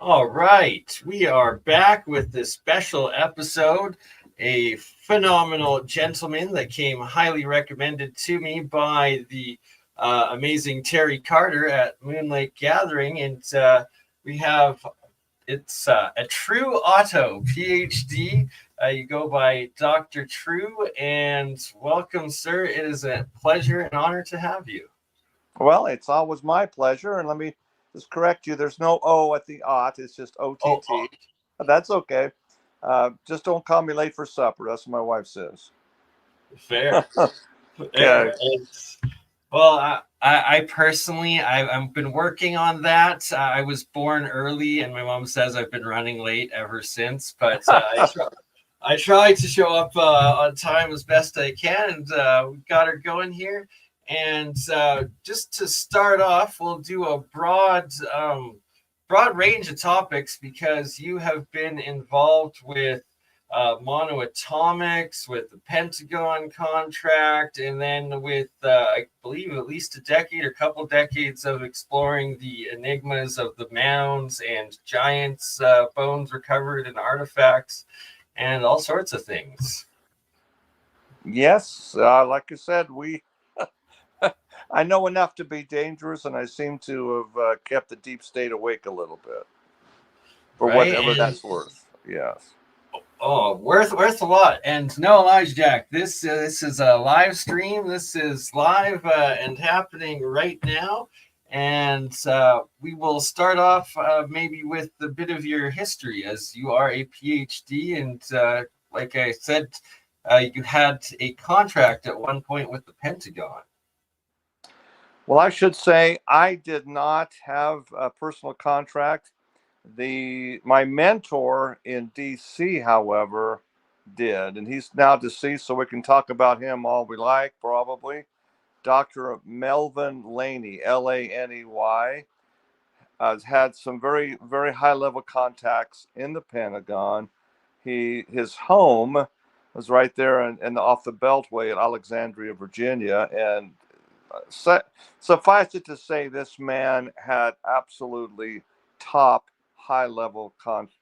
All right, we are back with this special episode. A phenomenal gentleman that came highly recommended to me by the amazing Terry Carter at Moonlight Gathering. And we have, it's a True Auto PhD. You go by Dr. True, and welcome, sir. It is a pleasure and honor to have you. Well, it's always my pleasure. And let me just correct you. There's no O at the OT. It's just OTT. Oh. That's okay. Just don't call me late for supper. That's what my wife says. Fair. Okay. Well, I personally, I've been working on that. I was born early, and my mom says I've been running late ever since. But I try to show up on time as best I can, and we've got her going here. And just to start off, we'll do a broad range of topics because you have been involved with Monoatomics, with the Pentagon contract, and then with, I believe, at least a decade or couple decades of exploring the enigmas of the mounds and giants' bones recovered and artifacts and all sorts of things. Yes, like I said, I know enough to be dangerous, and I seem to have kept the deep state awake a little bit, for whatever that's worth. Yes. Oh, worth a lot. And no lies, Jack. This is a live stream. This is live and happening right now. And we will start off maybe with a bit of your history, as you are a PhD. And like I said, you had a contract at one point with the Pentagon. Well, I should say I did not have a personal contract. My mentor in DC, however, did, and he's now deceased, so we can talk about him all we like, probably. Dr. Melvin Laney, Laney, has had some very, very high-level contacts in the Pentagon. His home was right there off the Beltway at Alexandria, Virginia, and suffice it to say, this man had absolutely top high-level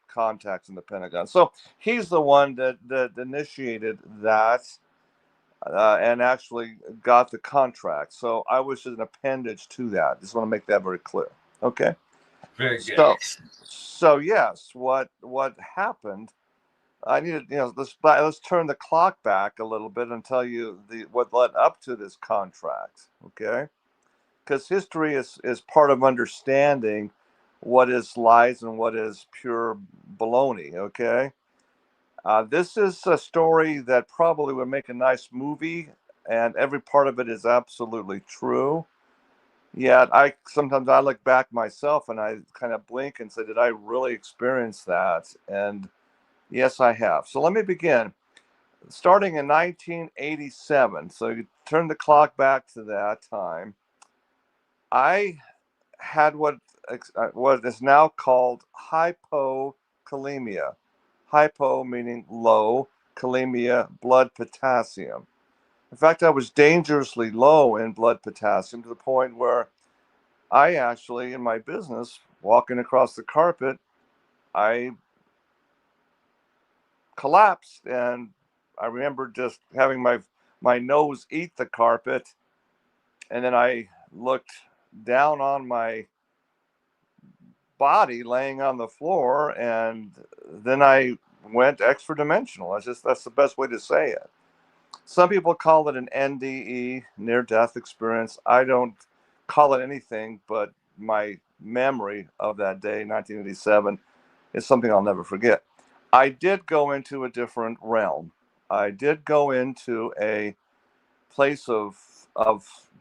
contacts in the Pentagon. So he's the one that initiated that and actually got the contract. So I was just an appendage to that. Just want to make that very clear. Okay. Very good. So yes, what happened? I needed, let's turn the clock back a little bit and tell you what led up to this contract, okay? Because history is part of understanding what is lies and what is pure baloney, okay? This is a story that probably would make a nice movie, and every part of it is absolutely true. Yet sometimes I look back myself and I kind of blink and say, did I really experience that? And yes, I have. So let me begin. Starting in 1987, so you turn the clock back to that time, I had what is now called hypokalemia. Hypo meaning low, kalemia, blood potassium. In fact, I was dangerously low in blood potassium to the point where I actually, in my business, walking across the carpet, I collapsed, and I remember just having my nose eat the carpet, and then I looked down on my body laying on the floor, and then I went extra dimensional. That's the best way to say it. Some people call it an NDE, near-death experience. I don't call it anything, but my memory of that day, 1987, is something I'll never forget. I did go into a different realm. I did go into a place of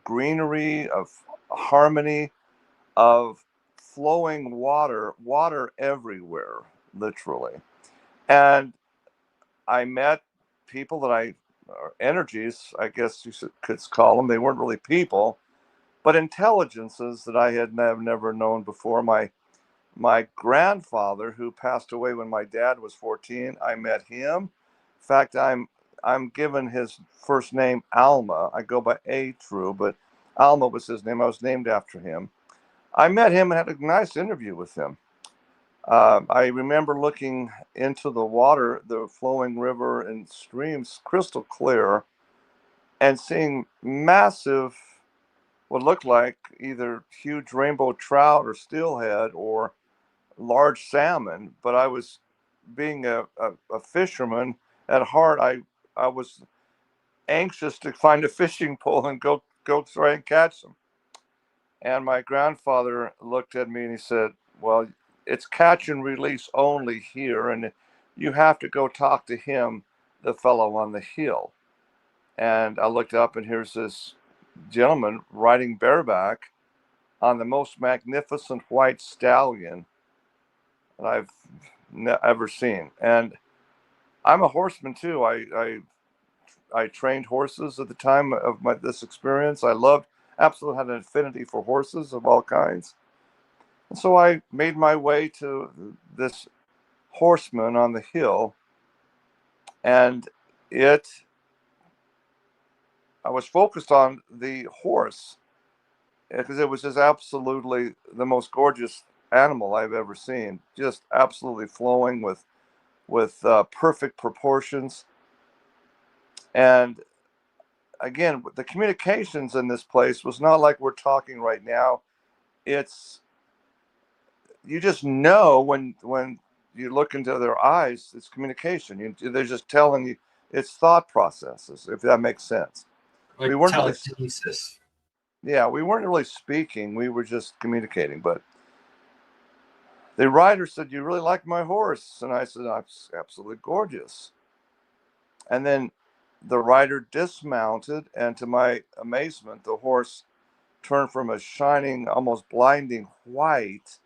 greenery, of harmony, of flowing water everywhere, literally. And I met people that or energies, I guess you could call them. They weren't really people, but intelligences that I had never known before. My grandfather, who passed away when my dad was 14, I met him. In fact, I'm given his first name Alma. I go by A True, but Alma was his name. I was named after him. I met him and had a nice interview with him. I remember looking into the water, the flowing river and streams, crystal clear, and seeing massive, what looked like either huge rainbow trout or steelhead or large salmon. But I was, being a fisherman at heart, I was anxious to find a fishing pole and go try and catch them. And my grandfather looked at me and he said, "Well, it's catch and release only here, and you have to go talk to him, the fellow on the hill." And I looked up, and here's this gentleman riding bareback on the most magnificent white stallion that I've ever seen. And I'm a horseman too. I trained horses at the time of this experience. I loved, absolutely had an affinity for horses of all kinds. And so I made my way to this horseman on the hill, and I was focused on the horse because it was just absolutely the most gorgeous animal I've ever seen. Just absolutely flowing with perfect proportions. And again, the communications in this place was not like we're talking right now. It's, you just know when you look into their eyes, it's communication. They're just telling you, it's thought processes, if that makes sense. We Like weren't really, telekinesis. yeah, we weren't really speaking. We were just communicating. But the rider said, "You really like my horse?" And I said, "It's absolutely gorgeous." And then the rider dismounted, and to my amazement, the horse turned from a shining, almost blinding white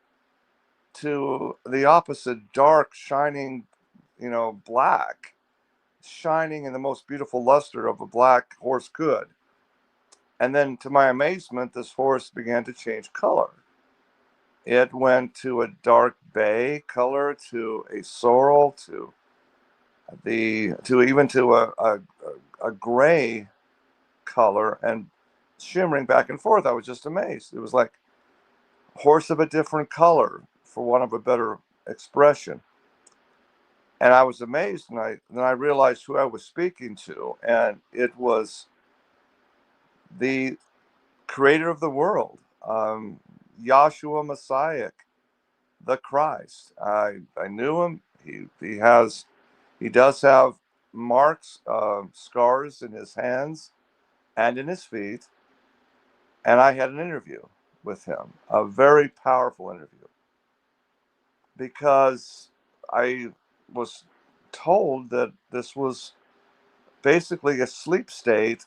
to the opposite, dark, shining, black, shining in the most beautiful luster of a black horse could. And then to my amazement, this horse began to change color. It went to a dark bay color, to a sorrel, to a gray color, and shimmering back and forth. I was just amazed. It was like horse of a different color, for want of a better expression. And I was amazed, and then I realized who I was speaking to, and it was the creator of the world, Yahshua Messiah, the Christ. I knew him. He does have marks, scars in his hands and in his feet. And I had an interview with him, a very powerful interview, because I was told that this was basically a sleep state,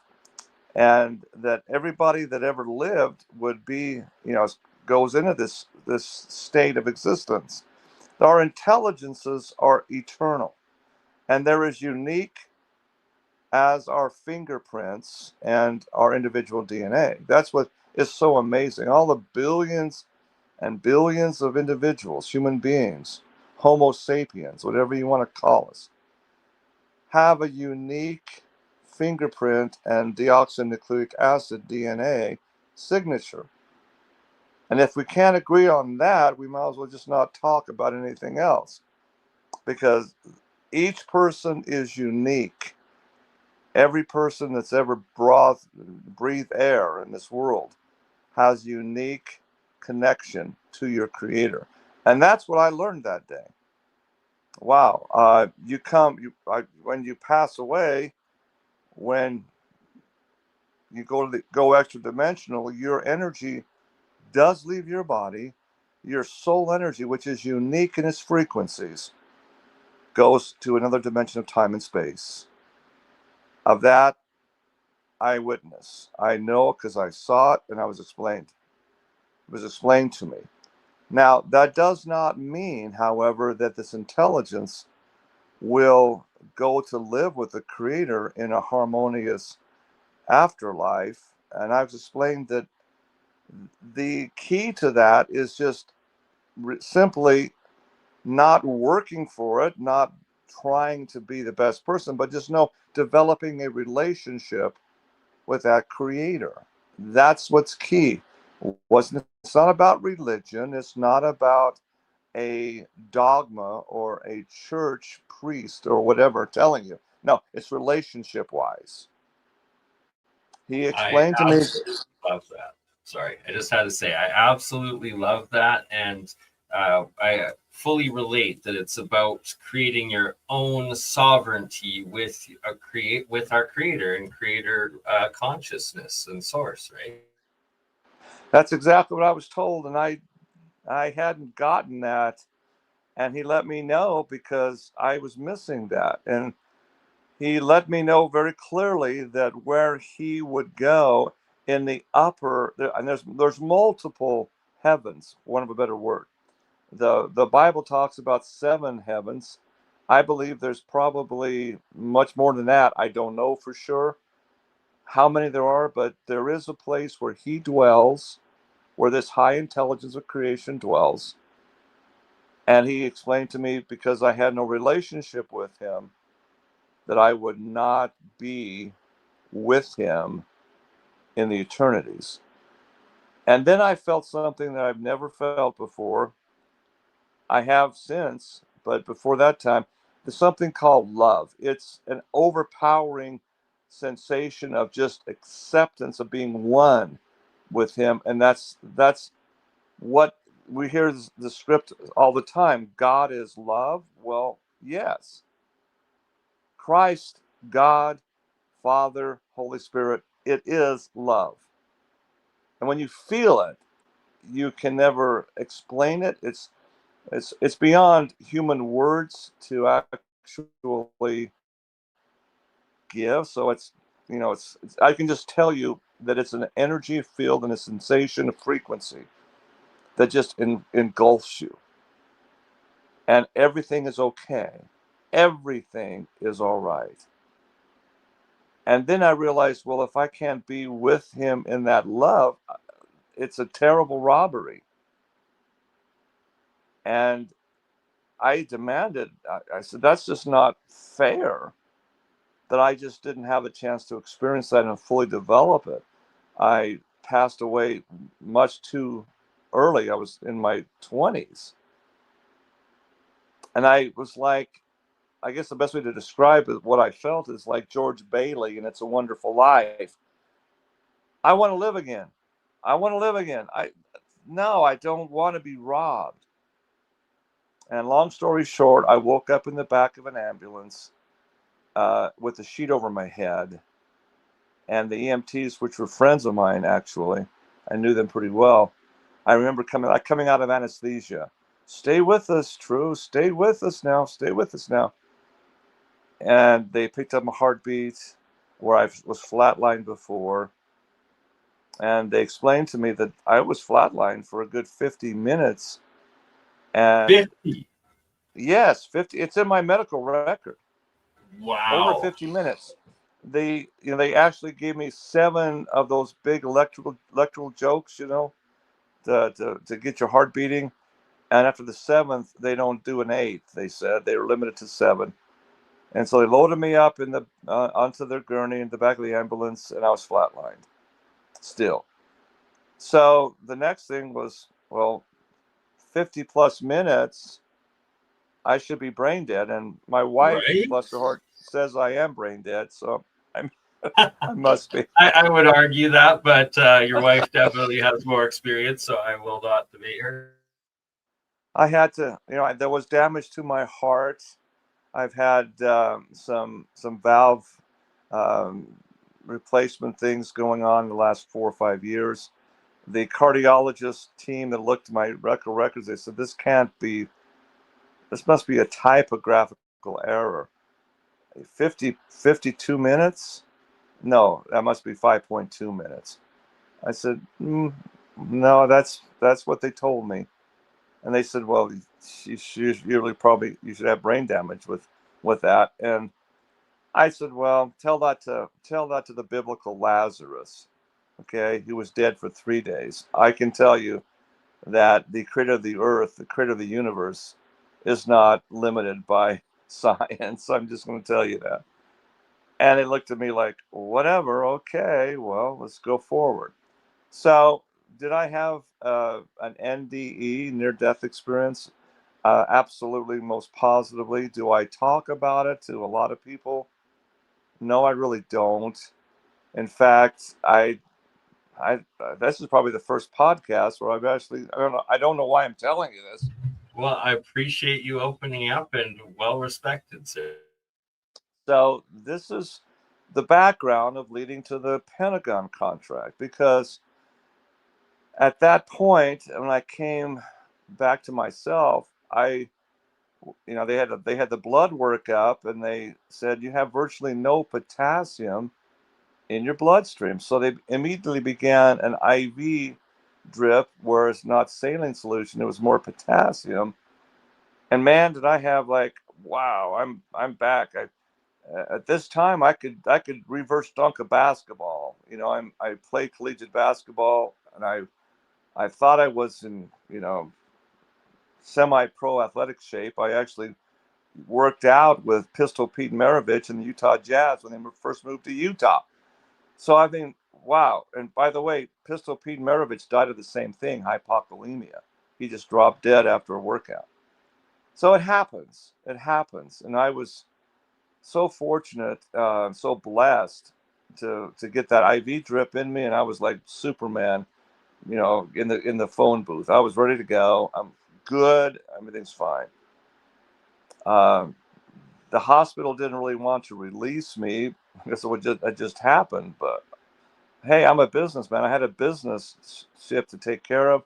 and that everybody that ever lived would be, goes into this state of existence. Our intelligences are eternal, and they're as unique as our fingerprints and our individual DNA. That's what is so amazing. All the billions and billions of individuals, human beings, Homo sapiens, whatever you want to call us, have a unique fingerprint and deoxynucleic acid DNA signature. And if we can't agree on that, we might as well just not talk about anything else, because each person is unique. Every person that's ever breathed air in this world has unique connection to your creator. And that's what I learned that day. Wow. When you pass away, when you go extra dimensional, your energy does leave your body. Your soul energy, which is unique in its frequencies, goes to another dimension of time and space. Of that, I witness. I know, because I saw it and I was explained. It was explained to me. Now, that does not mean, however, that this intelligence will go to live with the Creator in a harmonious afterlife. And I've explained that the key to that is just simply not working for it, not trying to be the best person, but just developing a relationship with that Creator. That's what's key. It's not about religion. It's not about a dogma or a church priest or whatever telling you. No, it's relationship wise. He I explained to me. absolutely love that. Sorry, I just had to say I absolutely love that, and I fully relate that it's about creating your own sovereignty with our creator and creator consciousness and source, right? That's exactly what I was told, and I hadn't gotten that, and he let me know because I was missing that, and he let me know very clearly that where he would go in the upper, and there's multiple heavens, one of a better word. The Bible talks about 7 heavens. I believe there's probably much more than that. I don't know for sure how many there are, but there is a place where he dwells, where this high intelligence of creation dwells. And he explained to me, because I had no relationship with him, that I would not be with him in the eternities. And then I felt something that I've never felt before. I have since, but before that time, there's something called love. It's an overpowering sensation of just acceptance of being one with him. And that's what we hear the script all the time. God is love. Well, yes. Christ, God, Father, Holy Spirit, it is love. And when you feel it, you can never explain it. It's beyond human words to actually give. So it's I can just tell you that it's an energy field and a sensation, a frequency that just engulfs you, and everything is okay. Everything is all right. And then I realized, well, if I can't be with him in that love, it's a terrible robbery. And I demanded, I said, that's just not fair that I just didn't have a chance to experience that and fully develop it. I passed away much too early. I was in my 20s. And I was like, I guess the best way to describe it, what I felt is like George Bailey in It's a Wonderful Life. I want to live again. I want to live again. No, I don't want to be robbed. And long story short, I woke up in the back of an ambulance with a sheet over my head. And the EMTs, which were friends of mine, actually, I knew them pretty well. I remember coming out of anesthesia. Stay with us, True. Stay with us now. Stay with us now. And they picked up my heartbeat where I was flatlined before. And they explained to me that I was flatlined for a good 50 minutes. And 50. yes, 50. It's in my medical record. Over Wow. 50 minutes. They actually gave me 7 of those big electrical jokes, to get your heart beating. And after the 7th, they don't do an 8th. They said they were limited to 7. And so they loaded me up in the onto their gurney in the back of the ambulance, and I was flatlined still. So the next thing was, well, 50 plus minutes, I should be brain dead. And my wife, Right? bless her heart, says I am brain dead. So I'm, I must be. I would argue that, but your wife definitely has more experience, so I will not debate her. I had to, there was damage to my heart. I've had some valve um, replacement things going on in the last 4 or 5 years. The cardiologist team that looked at my records, they said, this must be a typographical error. 52 minutes? No, that must be 5.2 minutes. I said, no, that's what they told me. And they said, well, you should have brain damage with with that. And I said, well, tell that to the biblical Lazarus. Okay, he was dead for 3 days. I can tell you that the creator of the earth, the creator of the universe, is not limited by science. I'm just going to tell you that. And they looked at me like, whatever, okay, well, let's go forward. So, did I have an NDE, near death experience? Absolutely, most positively. Do I talk about it to a lot of people? No, I really don't. In fact, this is probably the first podcast where I've actually, I don't know why I'm telling you this. Well, I appreciate you opening up, and well respected, sir. So this is the background of leading to the Pentagon contract, because at that point, when I came back to myself, they had the blood work up, and they said you have virtually no potassium in your bloodstream. So they immediately began an IV drip where it's not saline solution, it was more potassium. And man, did I have like, wow, I'm back. At this time I could reverse dunk a basketball. I played collegiate basketball, and I thought I was in, semi-pro athletic shape. I actually worked out with Pistol Pete Maravich and the Utah Jazz when they first moved to Utah. So I mean, wow. And by the way, Pistol Pete Maravich died of the same thing, hypokalemia. He just dropped dead after a workout. So it happens. It happens. And I was so fortunate, so blessed to get that IV drip in me, and I was like Superman, in the phone booth. I was ready to go. I'm good. Everything's fine. Um, the hospital didn't really want to release me because it just happened. But hey, I'm a businessman. I had a business ship to take care of.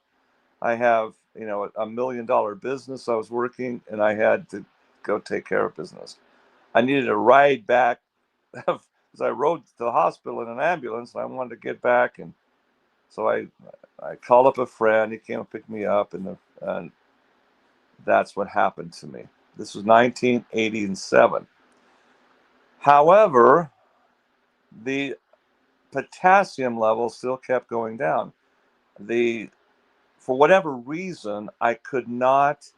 I have, a $1 million business I was working, and I had to go take care of business. I needed a ride back because I rode to the hospital in an ambulance, and I wanted to get back. And so I called up a friend. He came and picked me up, and that's what happened to me. This was 1987. However, the potassium level still kept going down. For whatever reason, I could not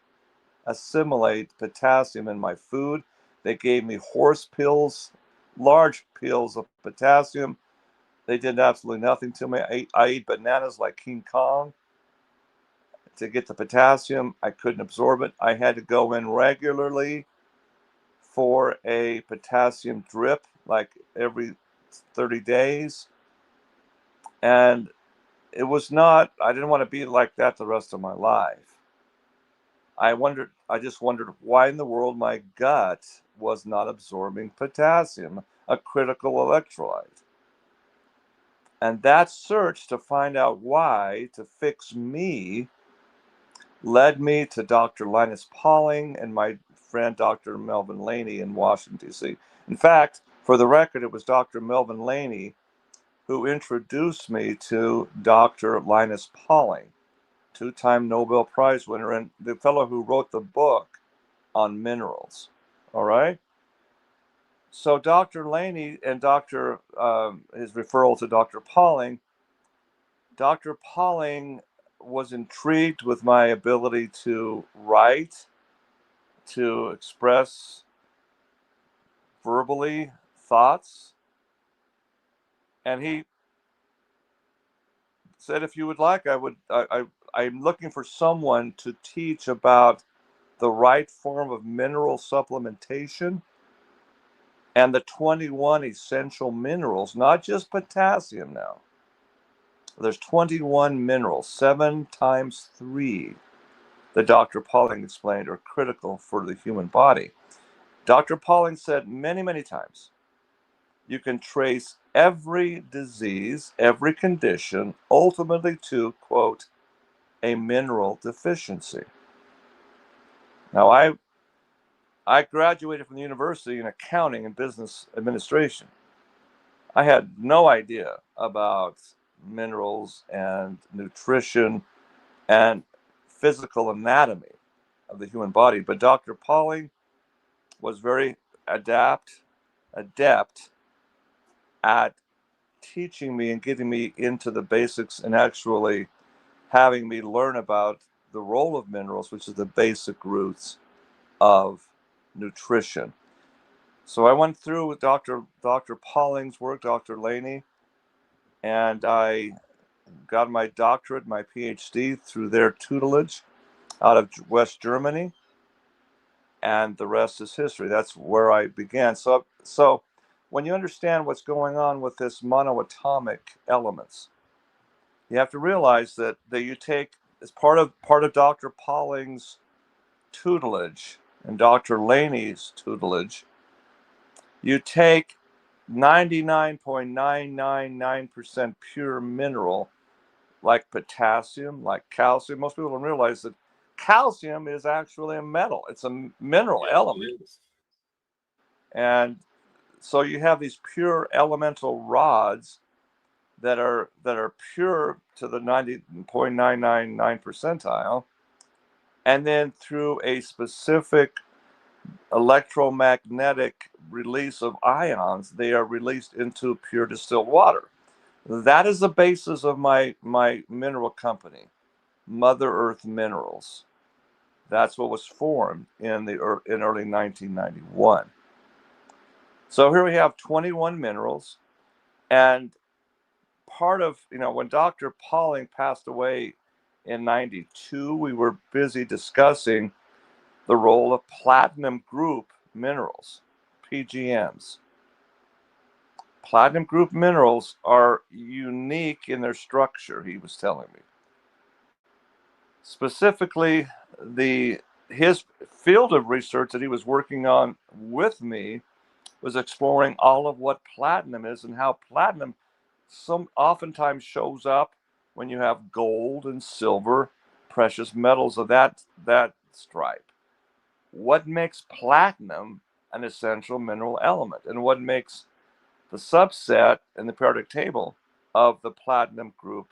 assimilate potassium in my food. They gave me horse pills, large pills of potassium. They did absolutely nothing to me. I ate bananas like King Kong to get the potassium. I couldn't absorb it. I had to go in regularly for a potassium drip, like every 30 days. And it was not, I didn't want to be like that the rest of my life. I just wondered why in the world my gut was not absorbing potassium, a critical electrolyte. And that search to find out why, to fix me, led me to Dr. Linus Pauling and my friend Dr. Melvin Laney in Washington, D.C. In fact, for the record, it was Dr. Melvin Laney who introduced me to Dr. Linus Pauling, two-time Nobel Prize winner, and the fellow who wrote the book on minerals. All right? So Dr. Laney and his referral to Dr. Pauling was intrigued with my ability to write, to express verbally thoughts. And he said, if you would like, I'm looking for someone to teach about the right form of mineral supplementation and the 21 essential minerals, not just potassium now. There's 21 minerals, 7 times 3, that Dr. Pauling explained are critical for the human body. Dr. Pauling said many, many times, you can trace every disease, every condition, ultimately to, quote, a mineral deficiency. Now, I graduated from the university in accounting and business administration. I had no idea about minerals and nutrition and physical anatomy of the human body. But Dr. Pauling was very adept at teaching me and getting me into the basics and actually having me learn about the role of minerals, which is the basic roots of nutrition. So I went through with Dr. Pauling's work, Dr. Laney, and I got my doctorate, my PhD through their tutelage out of West Germany, and the rest is history. That's where I began. So when you understand what's going on with this monoatomic elements, you have to realize that you take, as part of Dr. Pauling's tutelage and Dr. Laney's tutelage, you take 99.999% pure mineral like potassium, like calcium. Most people don't realize that calcium is actually a metal. It's a mineral element. And so you have these pure elemental rods that are pure to the 90.999 percentile, and then through a specific electromagnetic release of ions, they are released into pure distilled water. That is the basis of my mineral company, Mother Earth Minerals. That's what was formed in early 1991. So here we have 21 minerals, and part of, when Dr. Pauling passed away in 92, we were busy discussing the role of platinum group minerals, PGMs. Platinum group minerals are unique in their structure, he was telling me. Specifically, his field of research that he was working on with me was exploring all of what platinum is and how platinum oftentimes shows up when you have gold and silver, precious metals of that stripe. What makes platinum an essential mineral element, and what makes the subset in the periodic table of the platinum group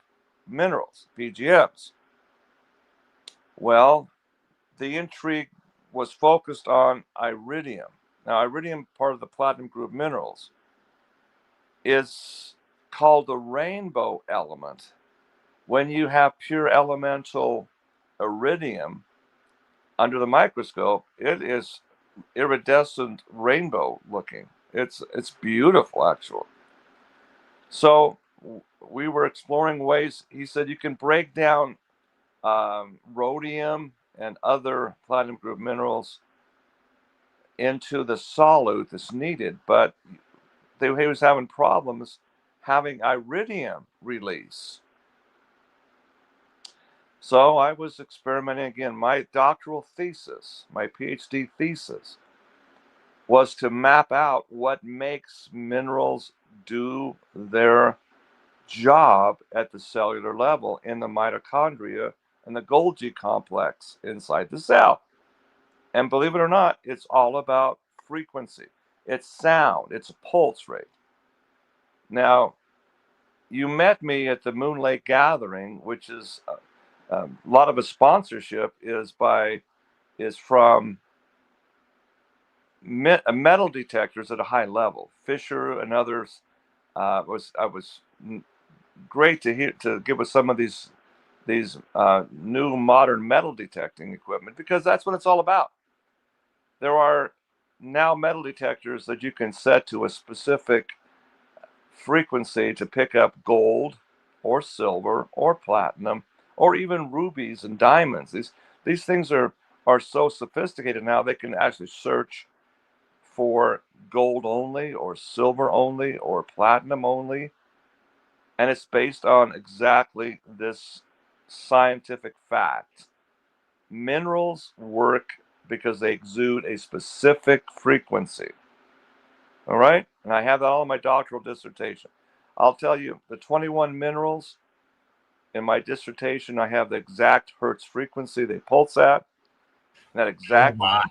minerals, PGMs? Well, the intrigue was focused on iridium. Now, iridium, part of the platinum group minerals, is called the rainbow element. When you have pure elemental iridium under the microscope, it is iridescent rainbow looking. It's beautiful, actually. So we were exploring ways. He said you can break down rhodium and other platinum group minerals into the solute that's needed, but he was having problems having iridium release. So I was experimenting again. My doctoral thesis, my PhD thesis, was to map out what makes minerals do their job at the cellular level in the mitochondria and the Golgi complex inside the cell. And believe it or not, it's all about frequency. It's sound. It's a pulse rate. Now, you met me at the Moon Lake Gathering, which is a lot of a sponsorship is from metal detectors at a high level. Fisher and others was great to give us some of these new modern metal detecting equipment, because that's what it's all about. There are now metal detectors that you can set to a specific frequency to pick up gold or silver or platinum or even rubies and diamonds. These things are so sophisticated now, they can actually search for gold only or silver only or platinum only. And it's based on exactly this scientific fact. Minerals work because they exude a specific frequency. All right? And I have that all in my doctoral dissertation. I'll tell you, the 21 minerals in my dissertation, I have the exact Hertz frequency they pulse at. That exact. Oh my.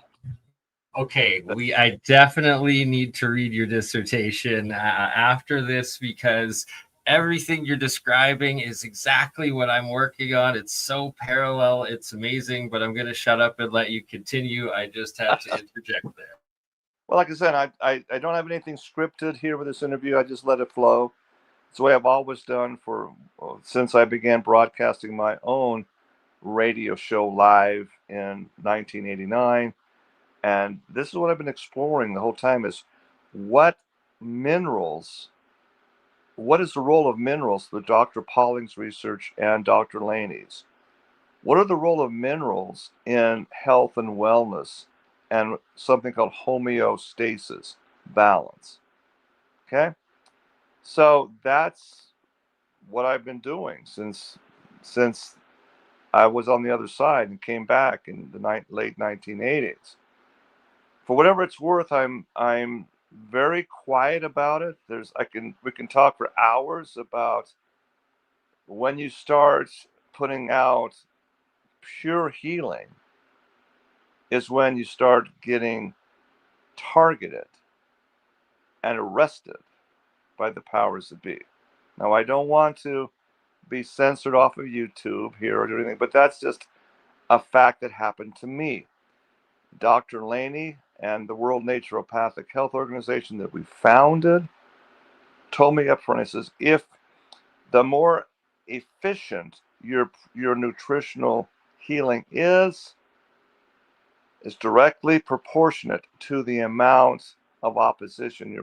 Okay, I definitely need to read your dissertation after this, because everything you're describing is exactly what I'm working on. It's so parallel. It's amazing, but I'm going to shut up and let you continue. I just had to interject there. Well, like I said, I don't have anything scripted here with this interview. I just let it flow. It's the way I've always done since I began broadcasting my own radio show live in 1989. And this is what I've been exploring the whole time: is what minerals, what is the role of minerals, the Dr. Pauling's research and Dr. Laney's? What are the role of minerals in health and wellness and something called homeostasis, balance? Okay. So that's what I've been doing since I was on the other side and came back in the late 1980s. For whatever it's worth, I'm very quiet about it. We can talk for hours about when you start putting out pure healing is when you start getting targeted and arrested by the powers that be. Now, I don't want to be censored off of YouTube here or do anything, but that's just a fact that happened to me. Dr. Laney and the World Naturopathic Health Organization that we founded told me up front, he says, if the more efficient your nutritional healing is directly proportionate to the amount of opposition you're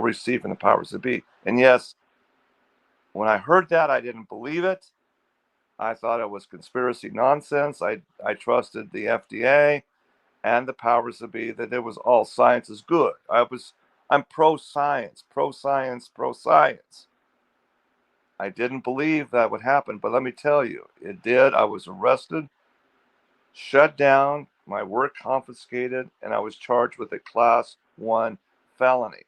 receiving the powers that be. And yes, when I heard that, I didn't believe it. I thought it was conspiracy nonsense. I trusted the FDA and the powers that be, that it was all science is good. I'm pro-science, pro-science, pro-science. I didn't believe that would happen, but let me tell you, it did. I was arrested, shut down, my work confiscated, and I was charged with a class 1 felony.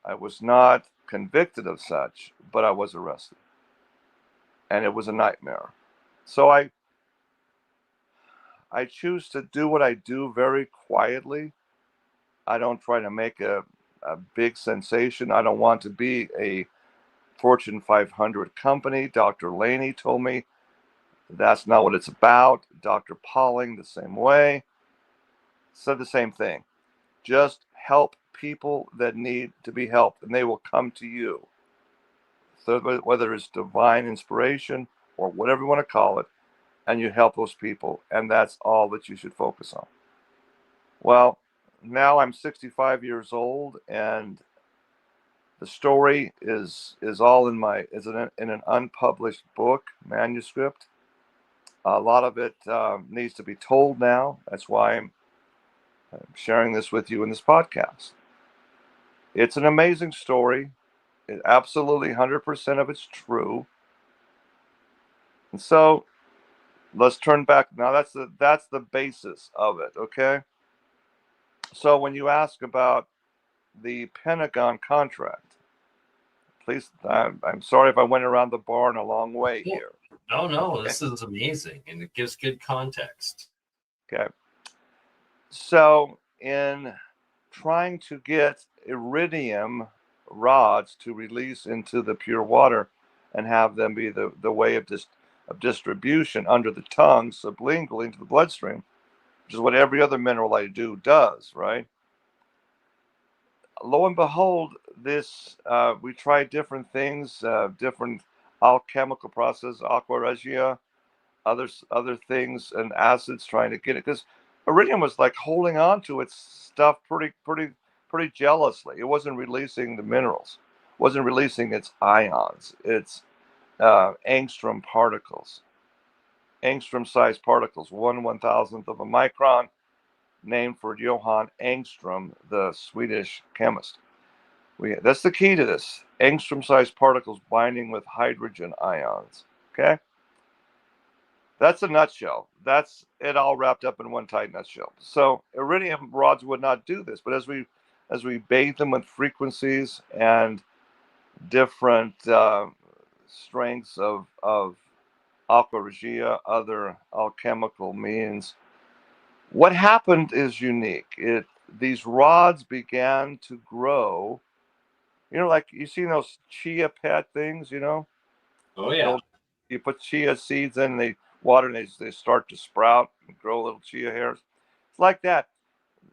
I was not convicted of such, but I was arrested. And it was a nightmare. So I choose to do what I do very quietly. I don't try to make a big sensation. I don't want to be a Fortune 500 company. Dr. Laney told me that's not what it's about. Dr. Pauling, the same way, said the same thing. Just help people that need to be helped, and they will come to you. So whether it's divine inspiration or whatever you want to call it, and you help those people, and that's all that you should focus on. Well, now I'm 65 years old, and the story is all in an unpublished book manuscript. A lot of it needs to be told now. That's why I'm sharing this with you in this podcast. It's an amazing story. It absolutely 100% of it's true. And so let's turn back. Now that's the basis of it, okay? So when you ask about the Pentagon contract, please, I'm sorry if I went around the barn a long way here. No, this is amazing, and it gives good context. Okay. So in trying to get iridium rods to release into the pure water and have them be the way of distribution under the tongue, sublingually into the bloodstream, which is what every other mineral I do does, right? Lo and behold, we tried different things, different alchemical processes, aqua regia, other things, and acids, trying to get it, because iridium was like holding on to its stuff pretty jealously. It wasn't releasing the minerals, wasn't releasing its ions, its angstrom particles, angstrom-sized particles, 1/1000th of a micron, named for Johann Angstrom, the Swedish chemist. That's the key to this: angstrom-sized particles binding with hydrogen ions. Okay, that's a nutshell. That's it, all wrapped up in one tight nutshell. So iridium rods would not do this, but as we bathe them with frequencies and different strengths of aqua regia, other alchemical means, what happened is unique. These rods began to grow. Like you see those chia pet things, Oh yeah. You put chia seeds in the water and they start to sprout and grow little chia hairs. It's like that.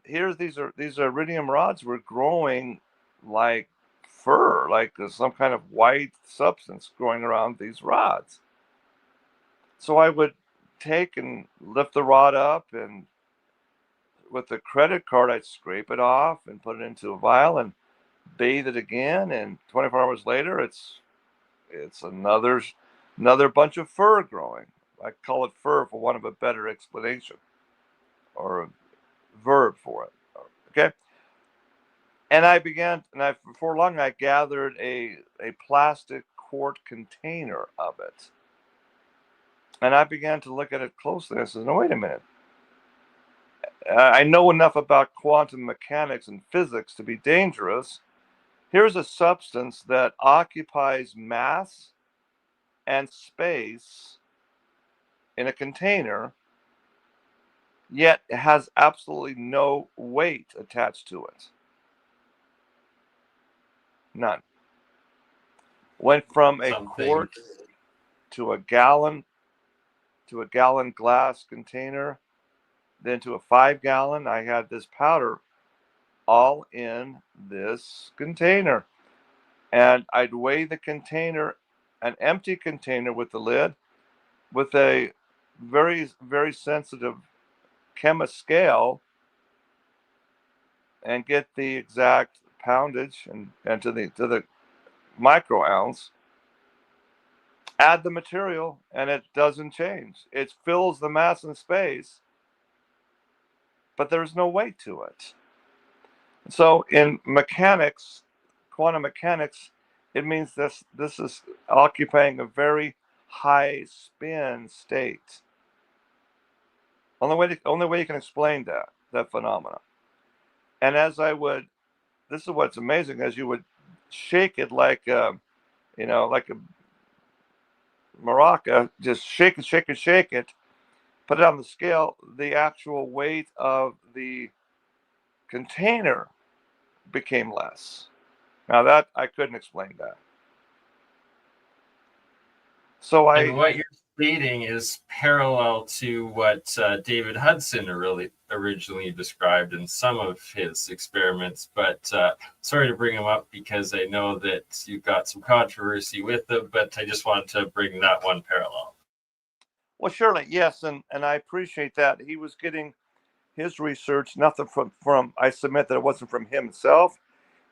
these iridium rods were growing like fur, like some kind of white substance growing around these rods. So I would take and lift the rod up, and with the credit card, I'd scrape it off and put it into a vial and bathe it again. And 24 hours later, it's another bunch of fur growing. I call it fur for want of a better explanation or a verb for it. Okay. And before long, I gathered a plastic quart container of it. And I began to look at it closely. I said, no, wait a minute. I know enough about quantum mechanics and physics to be dangerous. Here's a substance that occupies mass and space in a container, yet it has absolutely no weight attached to it. None. Went from a quart to a gallon glass container, then to a 5-gallon. I had this powder all in this container. And I'd weigh the container, an empty container with the lid, with a very, very sensitive chemist scale, and get the exact poundage and to the micro ounce. Add the material, and it doesn't change. It fills the mass and space, but there's no weight to it. So in mechanics, quantum mechanics, it means this is occupying a very high spin state. Only way you can explain that phenomenon. And as I would, this is what's amazing, as you would shake it like like a maraca, just shake it, put it on the scale, the actual weight of the container became less. Now that I couldn't explain that. So and what you're stating is parallel to what David Hudson originally described in some of his experiments. But sorry to bring him up because I know that you've got some controversy with him, but I just wanted to bring that one parallel. Well, surely, yes, and I appreciate that. He was getting his research, nothing from I submit that it wasn't from himself.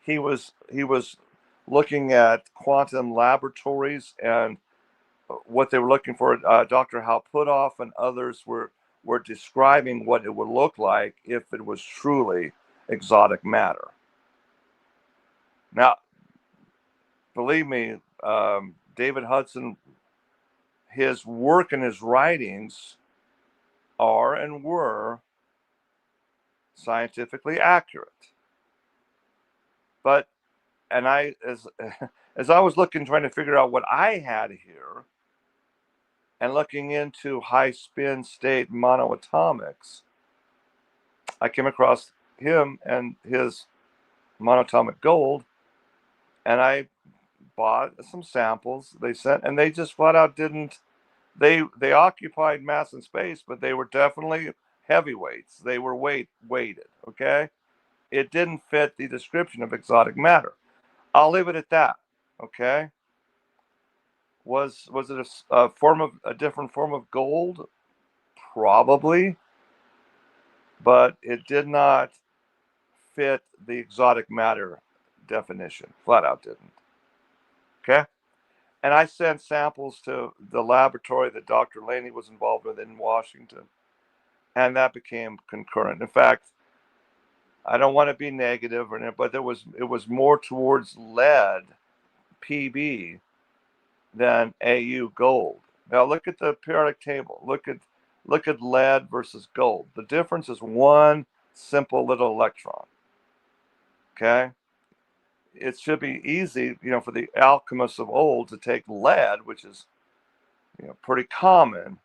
He was looking at quantum laboratories and what they were looking for. Dr. Hal Puthoff and others were describing what it would look like if it was truly exotic matter. Now, believe me, David Hudson, his work and his writings are and were scientifically accurate. But, and I, as I was trying to figure out what I had here, and looking into high spin state monoatomics, I came across him and his monatomic gold, and I bought some samples they sent, and they just flat out didn't. They occupied mass and space, but they were definitely heavyweights. They were weighted. Okay, it didn't fit the description of exotic matter. I'll leave it at that. Okay. Was it a different form of gold? Probably, but it did not fit the exotic matter definition. Flat out didn't. Okay. And I sent samples to the laboratory that Dr. Laney was involved with in Washington, and that became concurrent. In fact, I don't want to be negative, but it was more towards lead, PB, than AU gold. Now look at the periodic table. Look at lead versus gold. The difference is one simple little electron. Okay? It should be easy, for the alchemists of old to take lead, which is, pretty common,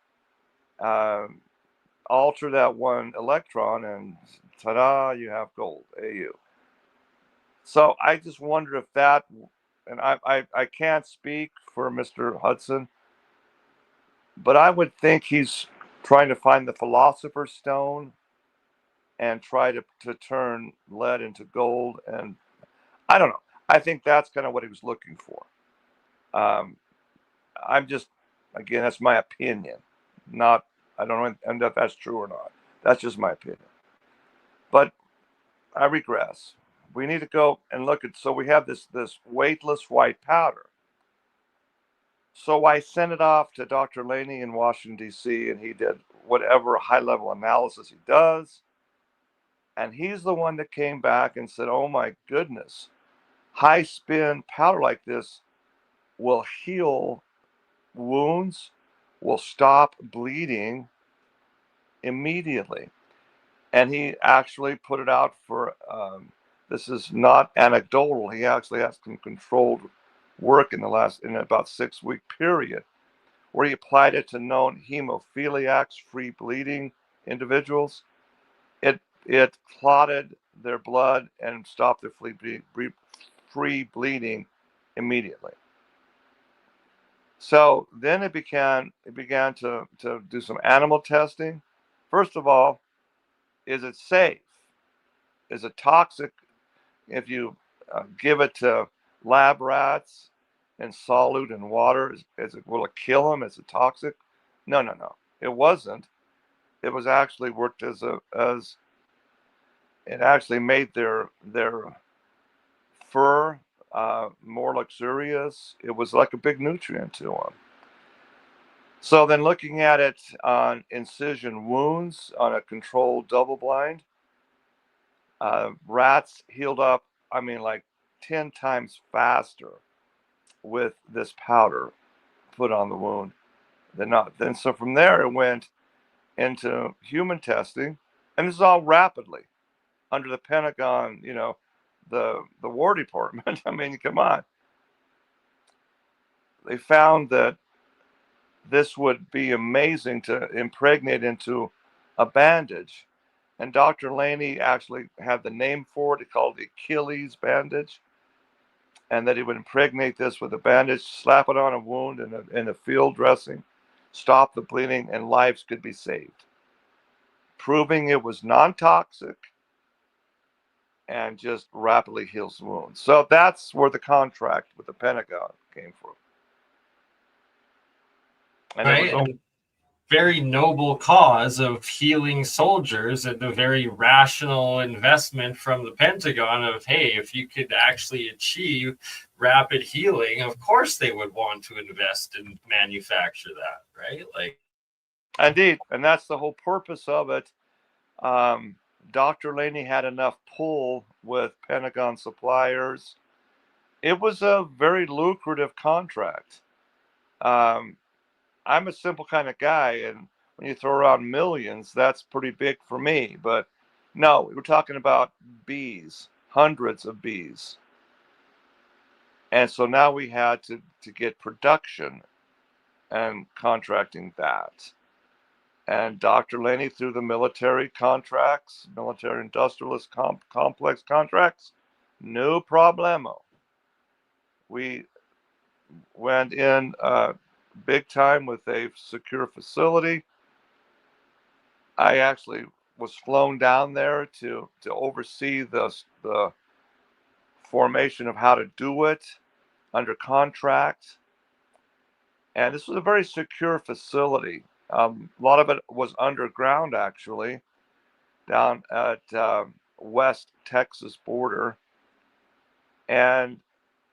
alter that one electron, and ta-da, you have gold, AU. So I just wonder if that, and I can't speak for Mr. Hudson, but I would think he's trying to find the philosopher's stone and try to turn lead into gold. And I don't know. I think that's kind of what he was looking for. I'm just, again, that's my opinion. Not, I don't know if that's true or not. That's just my opinion. But I regress. We need to go and look at, so we have this weightless white powder. So I sent it off to Dr. Laney in Washington, D.C., and he did whatever high-level analysis he does. And he's the one that came back and said, oh my goodness, high-spin powder like this will heal wounds, will stop bleeding immediately. And he actually put it out for, this is not anecdotal, he actually has some controlled work in about 6-week period, where he applied it to known hemophiliacs, free bleeding individuals. It clotted their blood and stopped their free bleeding immediately. So then it began to do some animal testing. First of all, is it safe? Is it toxic if you give it to lab rats and solute in water? Will it kill them? Is it toxic? No. It wasn't. It was actually worked as it actually made their fur more luxurious. It was like a big nutrient to them. So then looking at it on incision wounds on a controlled double blind, rats healed up, like 10 times faster with this powder put on the wound than not. Then so from there it went into human testing, and this is all rapidly under the Pentagon, the War Department. Come on. They found that this would be amazing to impregnate into a bandage. And Dr. Laney actually had the name for it. He called it the Achilles bandage. And that he would impregnate this with a bandage, slap it on a wound in a field dressing, stop the bleeding, and lives could be saved. Proving it was non-toxic and just rapidly heals wounds. So that's where the contract with the Pentagon came from. And right. It was very noble cause of healing soldiers, and a very rational investment from the Pentagon of, hey, if you could actually achieve rapid healing, of course they would want to invest and manufacture that, right? Like, indeed, and that's the whole purpose of it. Dr. Laney had enough pull with Pentagon suppliers. It was a very lucrative contract. I'm a simple kind of guy, and when you throw around millions, that's pretty big for me. But no, we're talking about bees, hundreds of bees. And so now we had to get production and contracting that. And Dr. Laney, through the military contracts, military industrialist complex contracts, no problemo. We went in big time with a secure facility. I actually was flown down there to oversee the formation of how to do it under contract. And this was a very secure facility. A lot of it was underground, actually, down at West Texas border. And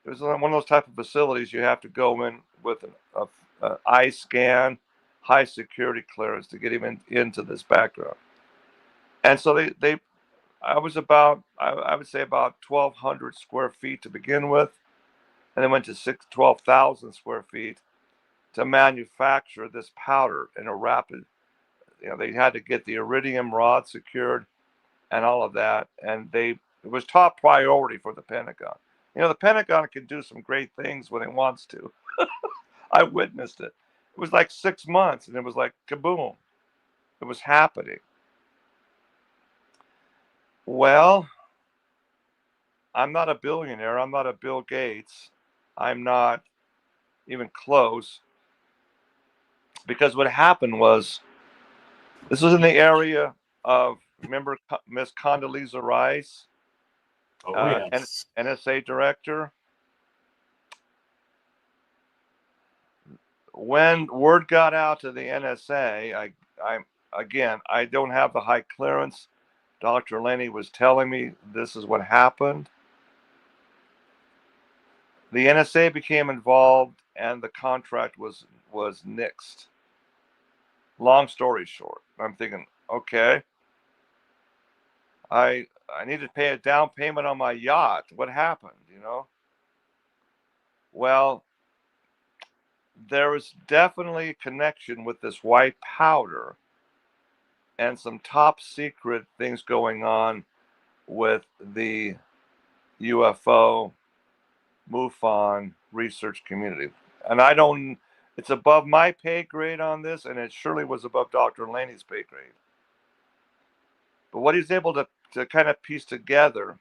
it was one of those type of facilities you have to go in with an eye scan, high security clearance to get him into this background. And so I was I would say about 1,200 square feet to begin with, and then went to 12,000 square feet to manufacture this powder in a rapid. They had to get the iridium rod secured and all of that, and it was top priority for the Pentagon. The Pentagon can do some great things when it wants to. I witnessed it. It was like 6 months, and it was like kaboom. It was happening. Well, I'm not a billionaire. I'm not a Bill Gates. I'm not even close. Because what happened was, this was in the area of remember Miss Condoleezza Rice, Oh, yes. NSA director? When word got out to the NSA, I don't have the high clearance. Dr. Lenny was telling me this is what happened. The NSA became involved, and the contract was nixed. Long story short, I'm thinking, okay, I need to pay a down payment on my yacht. What happened? Well, there was definitely a connection with this white powder and some top secret things going on with the UFO MUFON research community. And it's above my pay grade on this, and it surely was above Dr. Laney's pay grade. But what he's able to kind of piece together,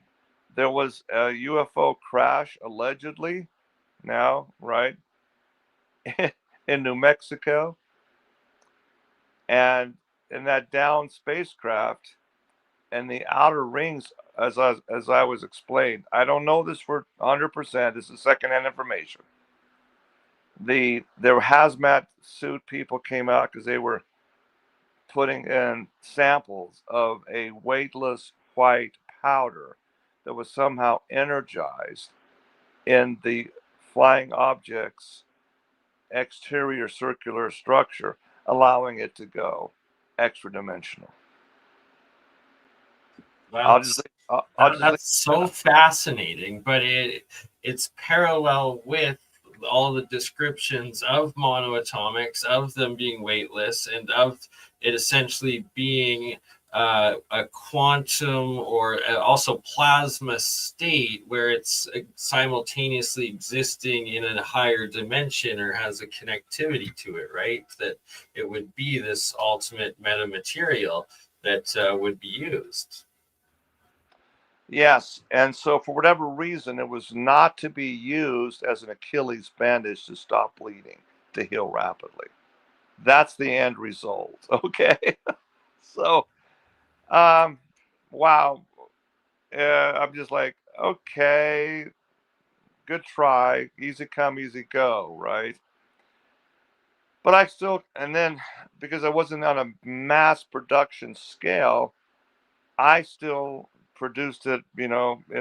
there was a UFO crash, allegedly, now, right, in New Mexico. And in that downed spacecraft and the outer rings, as I was explained, I don't know this for 100%. This is secondhand information. Their hazmat suit people came out because they were putting in samples of a weightless white powder that was somehow energized in the flying object's exterior circular structure, allowing it to go extra dimensional. That's so fascinating, but it's parallel with all the descriptions of monoatomics, of them being weightless, and of it essentially being a quantum or also plasma state where it's simultaneously existing in a higher dimension or has a connectivity to it, right? That it would be this ultimate metamaterial that would be used. Yes, and so for whatever reason, it was not to be used as an Achilles bandage to stop bleeding, to heal rapidly. That's the end result. Okay, so wow, I'm just like, okay, good try, easy come, easy go, right? But I still, and then because I wasn't on a mass production scale, I still produced it, in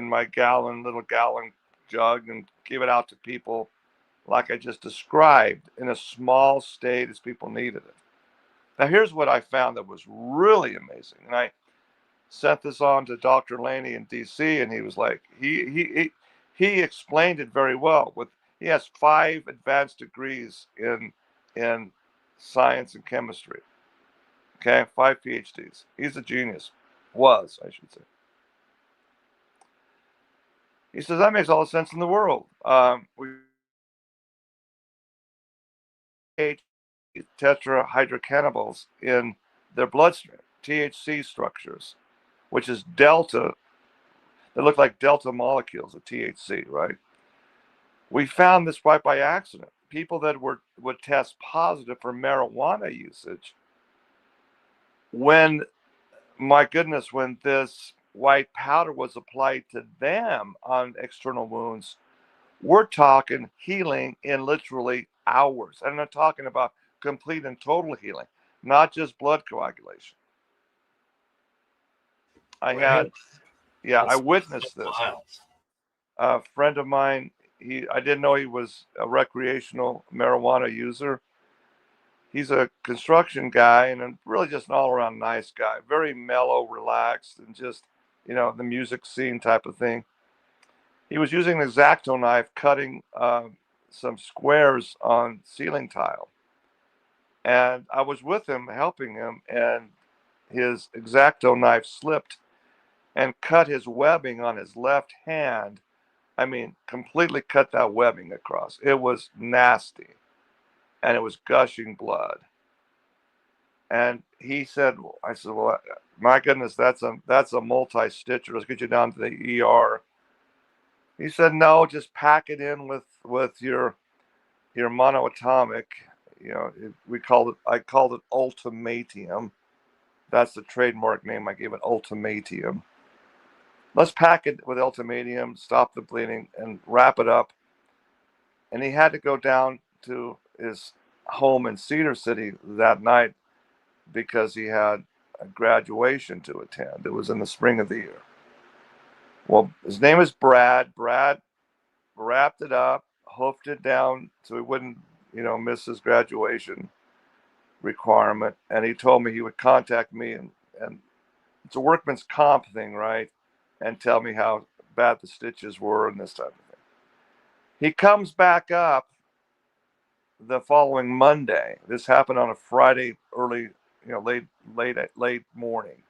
my little gallon jug and give it out to people like I just described in a small state as people needed it. Now, here's what I found that was really amazing. And I sent this on to Dr. Laney in DC, and he was like, he explained it very well. He has 5 advanced degrees in science and chemistry. Okay, 5 PhDs. He's a genius. Was, I should say. He says that makes all the sense in the world. We tetrahydrocannabinoids in their bloodstream, THC structures, which is delta. They look like delta molecules of THC, right? We found this right by accident. People that would test positive for marijuana usage, when this white powder was applied to them on external wounds, we're talking healing in literally hours. And I'm not talking about complete and total healing, not just blood coagulation. I witnessed this. A friend of mine, I didn't know he was a recreational marijuana user. He's a construction guy and really just an all-around nice guy, very mellow, relaxed, and just, the music scene type of thing. He was using an X-Acto knife cutting some squares on ceiling tile. And I was with him, helping him, and his X-Acto knife slipped and cut his webbing on his left hand. I mean, completely cut that webbing across. It was nasty. And it was gushing blood. And I said, well, my goodness, that's a multi-stitcher. Let's get you down to the ER. He said, no, just pack it in with your monoatomic. I called it ultimatum, That's the trademark name I gave it, ultimatum. Let's pack it with ultimatum, stop the bleeding, and wrap it up. And he had to go down to his home in Cedar City that night because he had a graduation to attend. It was in the spring of the year. Well, his name is Brad. Brad wrapped it up, hoofed it down so he wouldn't, miss his graduation requirement. And he told me he would contact me, and it's a workman's comp thing, right? And tell me how bad the stitches were and this type of thing. He comes back up the following Monday. This happened on a Friday, early, late morning.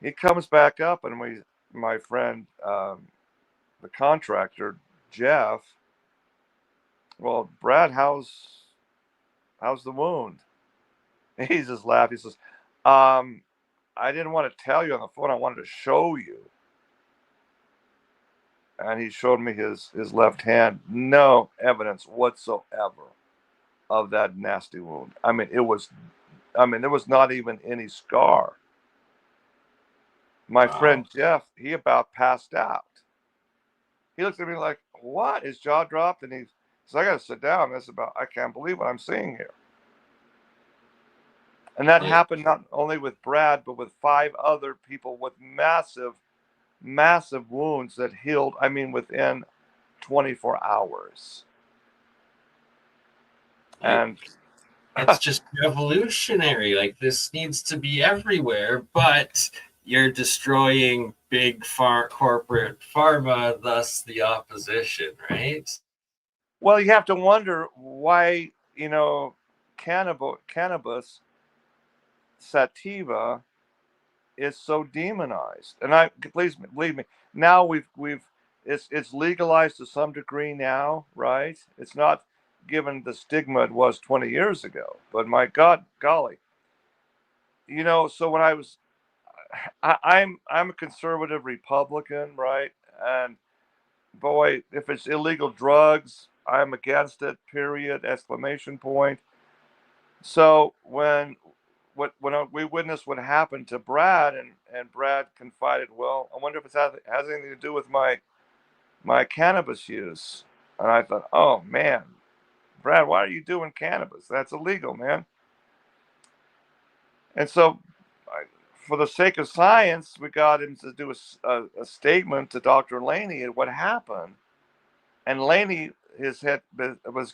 He comes back up, and my friend, the contractor, Jeff, well, Brad, how's the wound? He just laughed. He says, I didn't want to tell you on the phone. I wanted to show you. And he showed me his left hand. No evidence whatsoever of that nasty wound. There was not even any scar. My friend Jeff, he about passed out. He looked at me like, what? His jaw dropped, and he said, I got to sit down. I can't believe what I'm seeing here. And that happened not only with Brad, but with 5 other people with massive wounds that healed, within 24 hours. And it's just revolutionary. Like, this needs to be everywhere, but you're destroying big corporate pharma, thus the opposition, right? Well, you have to wonder why, cannabis sativa is so demonized. And please believe me, now it's legalized to some degree now, right? It's not given the stigma it was 20 years ago. But my golly, so when I'm a conservative Republican, right? And boy, if it's illegal drugs, I'm against it, period, exclamation point. So when we witnessed what happened to Brad, and Brad confided, well, I wonder if it has anything to do with my cannabis use. And I thought, oh man, Brad, why are you doing cannabis? That's illegal, man. And so, for the sake of science, we got him to do a statement to Dr. Laney at what happened. And Laney, his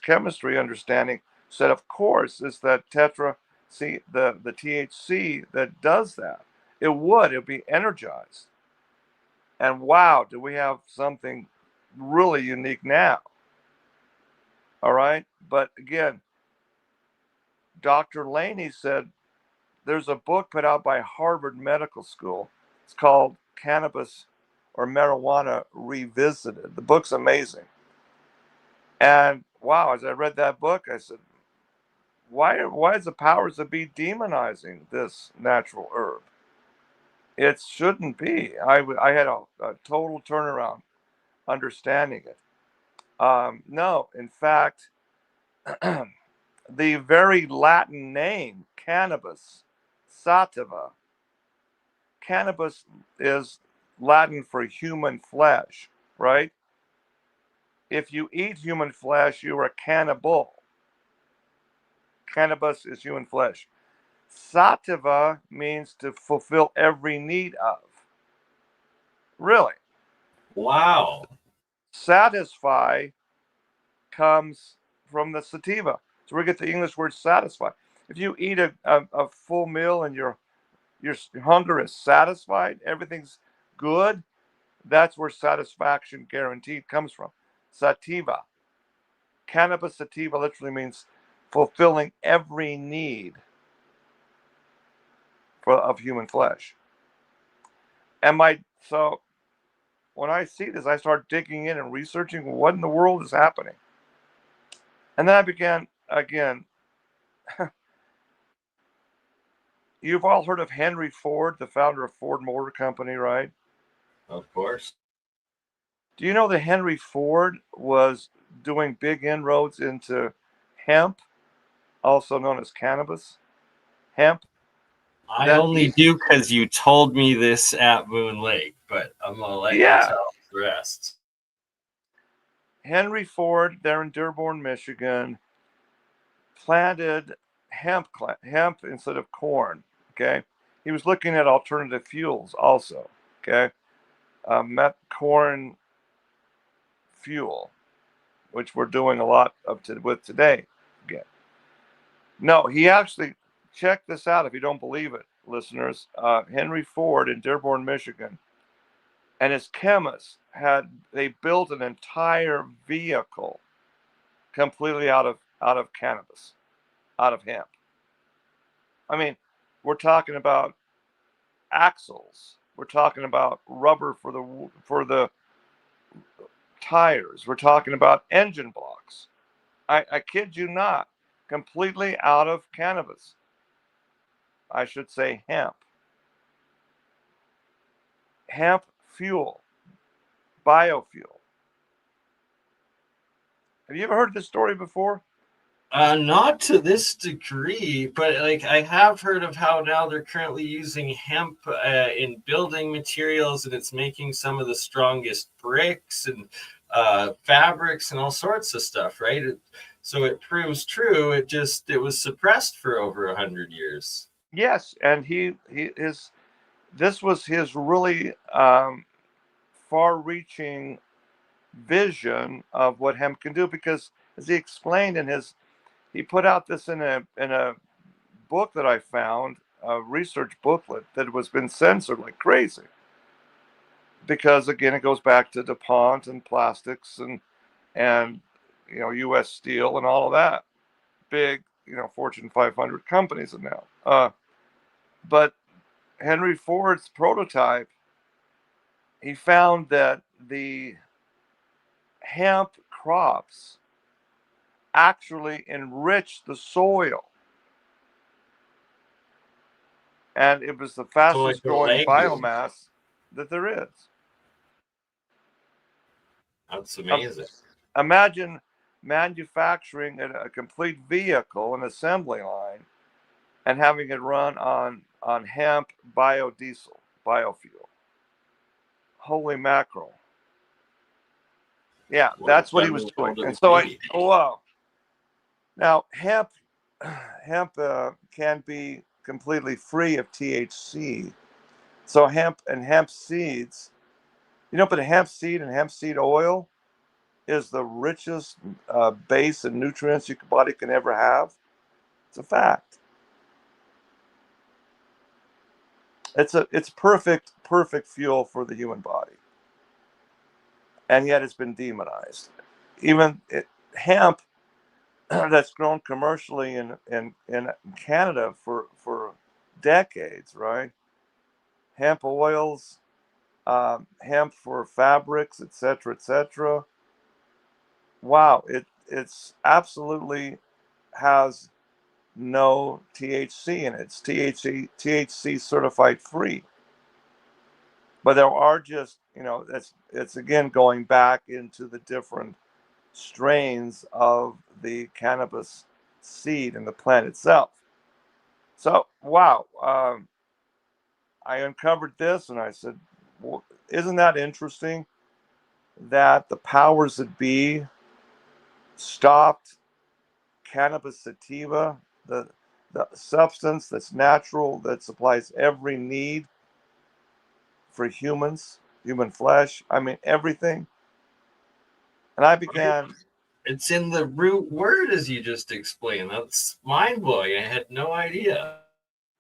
chemistry understanding, said, of course, it's that the THC that does that. It'd be energized. And wow, do we have something really unique now? All right. But again, Dr. Laney said there's a book put out by Harvard Medical School. It's called Cannabis or Marijuana Revisited. The book's amazing. And wow, as I read that book, I said, why is the powers that be demonizing this natural herb? It shouldn't be. I had a total turnaround understanding it. No, in fact, the very Latin name, cannabis, sativa. Cannabis is Latin for human flesh, right? If you eat human flesh, you're a cannibal. Cannabis is human flesh. Sativa means to fulfill every need of. Really? Wow. Satisfy comes from the sativa. So we get the English word satisfy. If you eat a full meal and your hunger is satisfied, everything's good, that's where satisfaction guaranteed comes from. Sativa. Cannabis sativa literally means fulfilling every need of human flesh. So when I see this, I start digging in and researching what in the world is happening. And then I began, again, you've all heard of Henry Ford, the founder of Ford Motor Company, right? Of course. Do you know that Henry Ford was doing big inroads into hemp, also known as cannabis? Hemp. I only do because you told me this at Moon Lake, but I'm going to let you tell the rest. Henry Ford, there in Dearborn, Michigan, planted hemp instead of corn. Okay. He was looking at alternative fuels also. Okay. Met corn fuel, which we're doing a lot of with today. Again. No, he actually, check this out if you don't believe it, listeners. Henry Ford in Dearborn, Michigan, and his chemists they built an entire vehicle completely out of cannabis, out of hemp. I mean, we're talking about axles. We're talking about rubber for the tires. We're talking about engine blocks. I kid you not, completely out of cannabis. I should say hemp. Hemp fuel, biofuel. Have you ever heard this story before? Not to this degree, but like I have heard of how now they're currently using hemp in building materials, and it's making some of the strongest bricks and fabrics and all sorts of stuff, right? So it proves true. It was suppressed for over 100 years. Yes, and this was his really far-reaching vision of what hemp can do, because as he explained he put out this in a book that I found, a research booklet that was been censored like crazy, because again it goes back to DuPont and plastics and U.S. Steel and all of that big Fortune 500 companies now. But Henry Ford's prototype, he found that the hemp crops actually enrich the soil. And it was the fastest growing biomass that there is. That's amazing. Imagine manufacturing a complete vehicle, an assembly line, and having it run on hemp biodiesel, biofuel. Holy mackerel. Yeah, that's what he was doing. And so wow. Now, hemp can be completely free of THC. So hemp and hemp seeds, but a hemp seed and hemp seed oil is the richest base and nutrients your body can ever have. It's a fact. It's perfect fuel for the human body. And yet it's been demonized. Hemp that's grown commercially in Canada for decades, right? Hemp oils, hemp for fabrics, etc. Wow, it's absolutely has no THC in it. It's THC certified free. But there are just, it's again going back into the different strains of the cannabis seed and the plant itself. So, wow. I uncovered this and I said, well, isn't that interesting that the powers that be stopped cannabis sativa, the substance that's natural, that supplies every need for humans, human flesh, I mean, everything. And I began... It's in the root word, as you just explained. That's mind-blowing. I had no idea.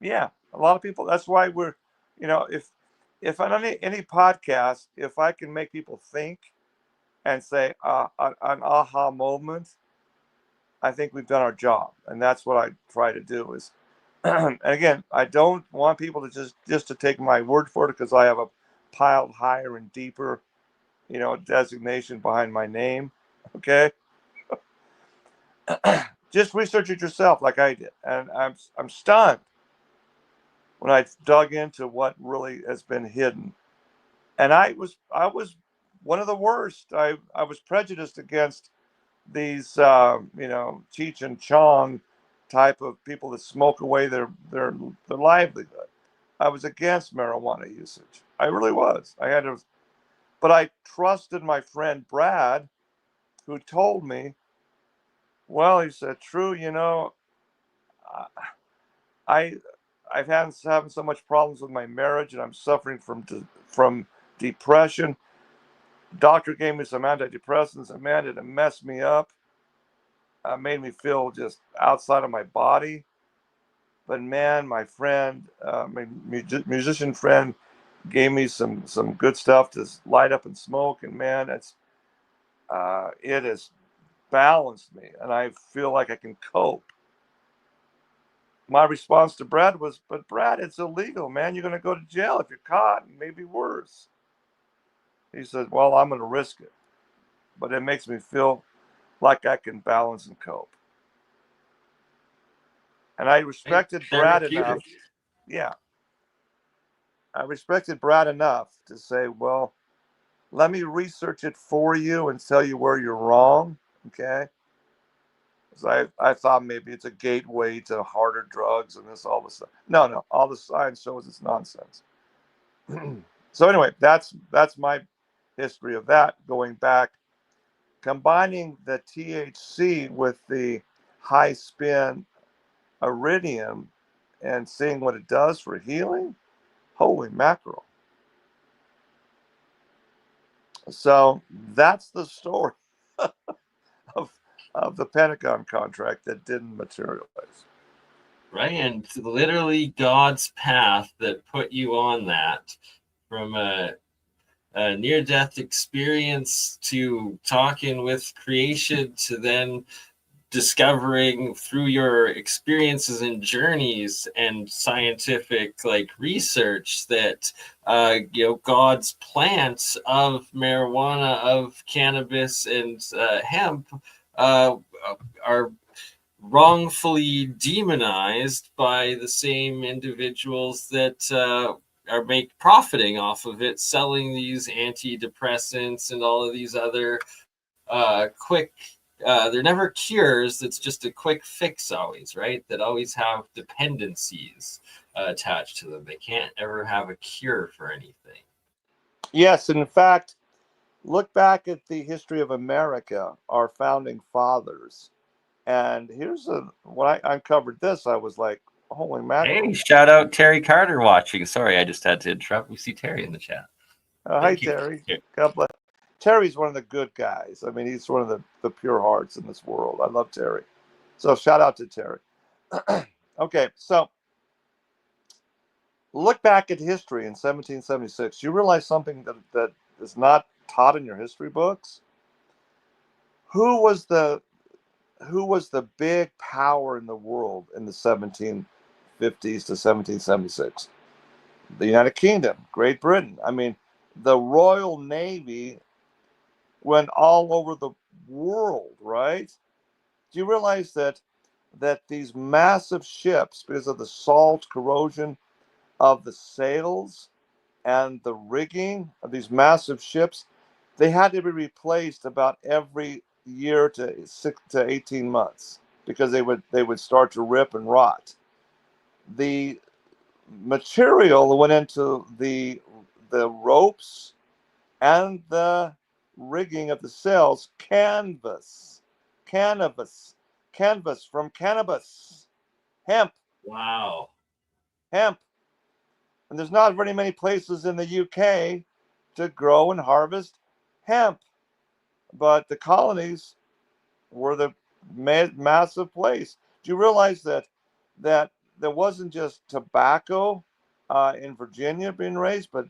Yeah, a lot of people, that's why we're, if on any podcast, if I can make people think and say an aha moment, I think we've done our job. And that's what I try to do is, and again, I don't want people to just to take my word for it, because I have a piled higher and deeper, designation behind my name. Okay. Just research it yourself like I did. And I'm stunned when I dug into what really has been hidden. And I was one of the worst. I was prejudiced against these, Cheech and Chong type of people that smoke away their livelihood. I was against marijuana usage. I really was. But I trusted my friend Brad, who told me, well, he said, True, I I've had having so much problems with my marriage, and I'm suffering from depression. Doctor gave me some antidepressants, and man, it messed me up. Made me feel just outside of my body. But man, my friend, my musician friend, gave me some good stuff to light up and smoke, and man, it has balanced me, and I feel like I can cope. My response to Brad was, "But Brad, it's illegal, man. You're going to go to jail if you're caught, and maybe worse." He said, "Well, I'm going to risk it, but it makes me feel like I can balance and cope." And I respected Brad enough. Yeah, I respected Brad enough to say, "Well, let me research it for you and tell you where you're wrong." Okay. Because I thought maybe it's a gateway to harder drugs and all this stuff. No, all the science shows it's nonsense. So anyway, that's my history of that, going back, combining the THC with the high spin iridium and seeing what it does for healing. Holy mackerel. So that's the story of the Pentagon contract that didn't materialize. Right, and literally God's path that put you on that, from a near-death experience to talking with creation to then discovering through your experiences and journeys and scientific research that God's plants of marijuana, of cannabis, and hemp are wrongfully demonized by the same individuals that are profiting off of it, selling these antidepressants and all of these other quick. They're never cures. It's just a quick fix, always, right? That always have dependencies attached to them. They can't ever have a cure for anything. Yes, and in fact, look back at the history of America, our founding fathers. And here's when I uncovered this, I was like, holy mackerel. Hey, shout out Terry Carter watching. Sorry, I just had to interrupt. We see Terry in the chat. Hi, Terry. God bless. Terry's one of the good guys. I mean, he's one of the pure hearts in this world. I love Terry. So shout out to Terry. Okay, so look back at history in 1776. You realize something that is not taught in your history books? Who was the big power in the world in the 1750s to 1776? The United Kingdom, Great Britain. I mean, the Royal Navy went all over the world, right? Do you realize that these massive ships, because of the salt corrosion of the sails and the rigging of these massive ships, they had to be replaced about every year to 6 to 18 months because they would start to rip and rot. The material that went into the ropes and the rigging of the sails, canvas from cannabis, hemp. Wow. Hemp. And there's not very many places in the UK to grow and harvest hemp, but the colonies were the massive place. Do you realize that there wasn't just tobacco in Virginia being raised, but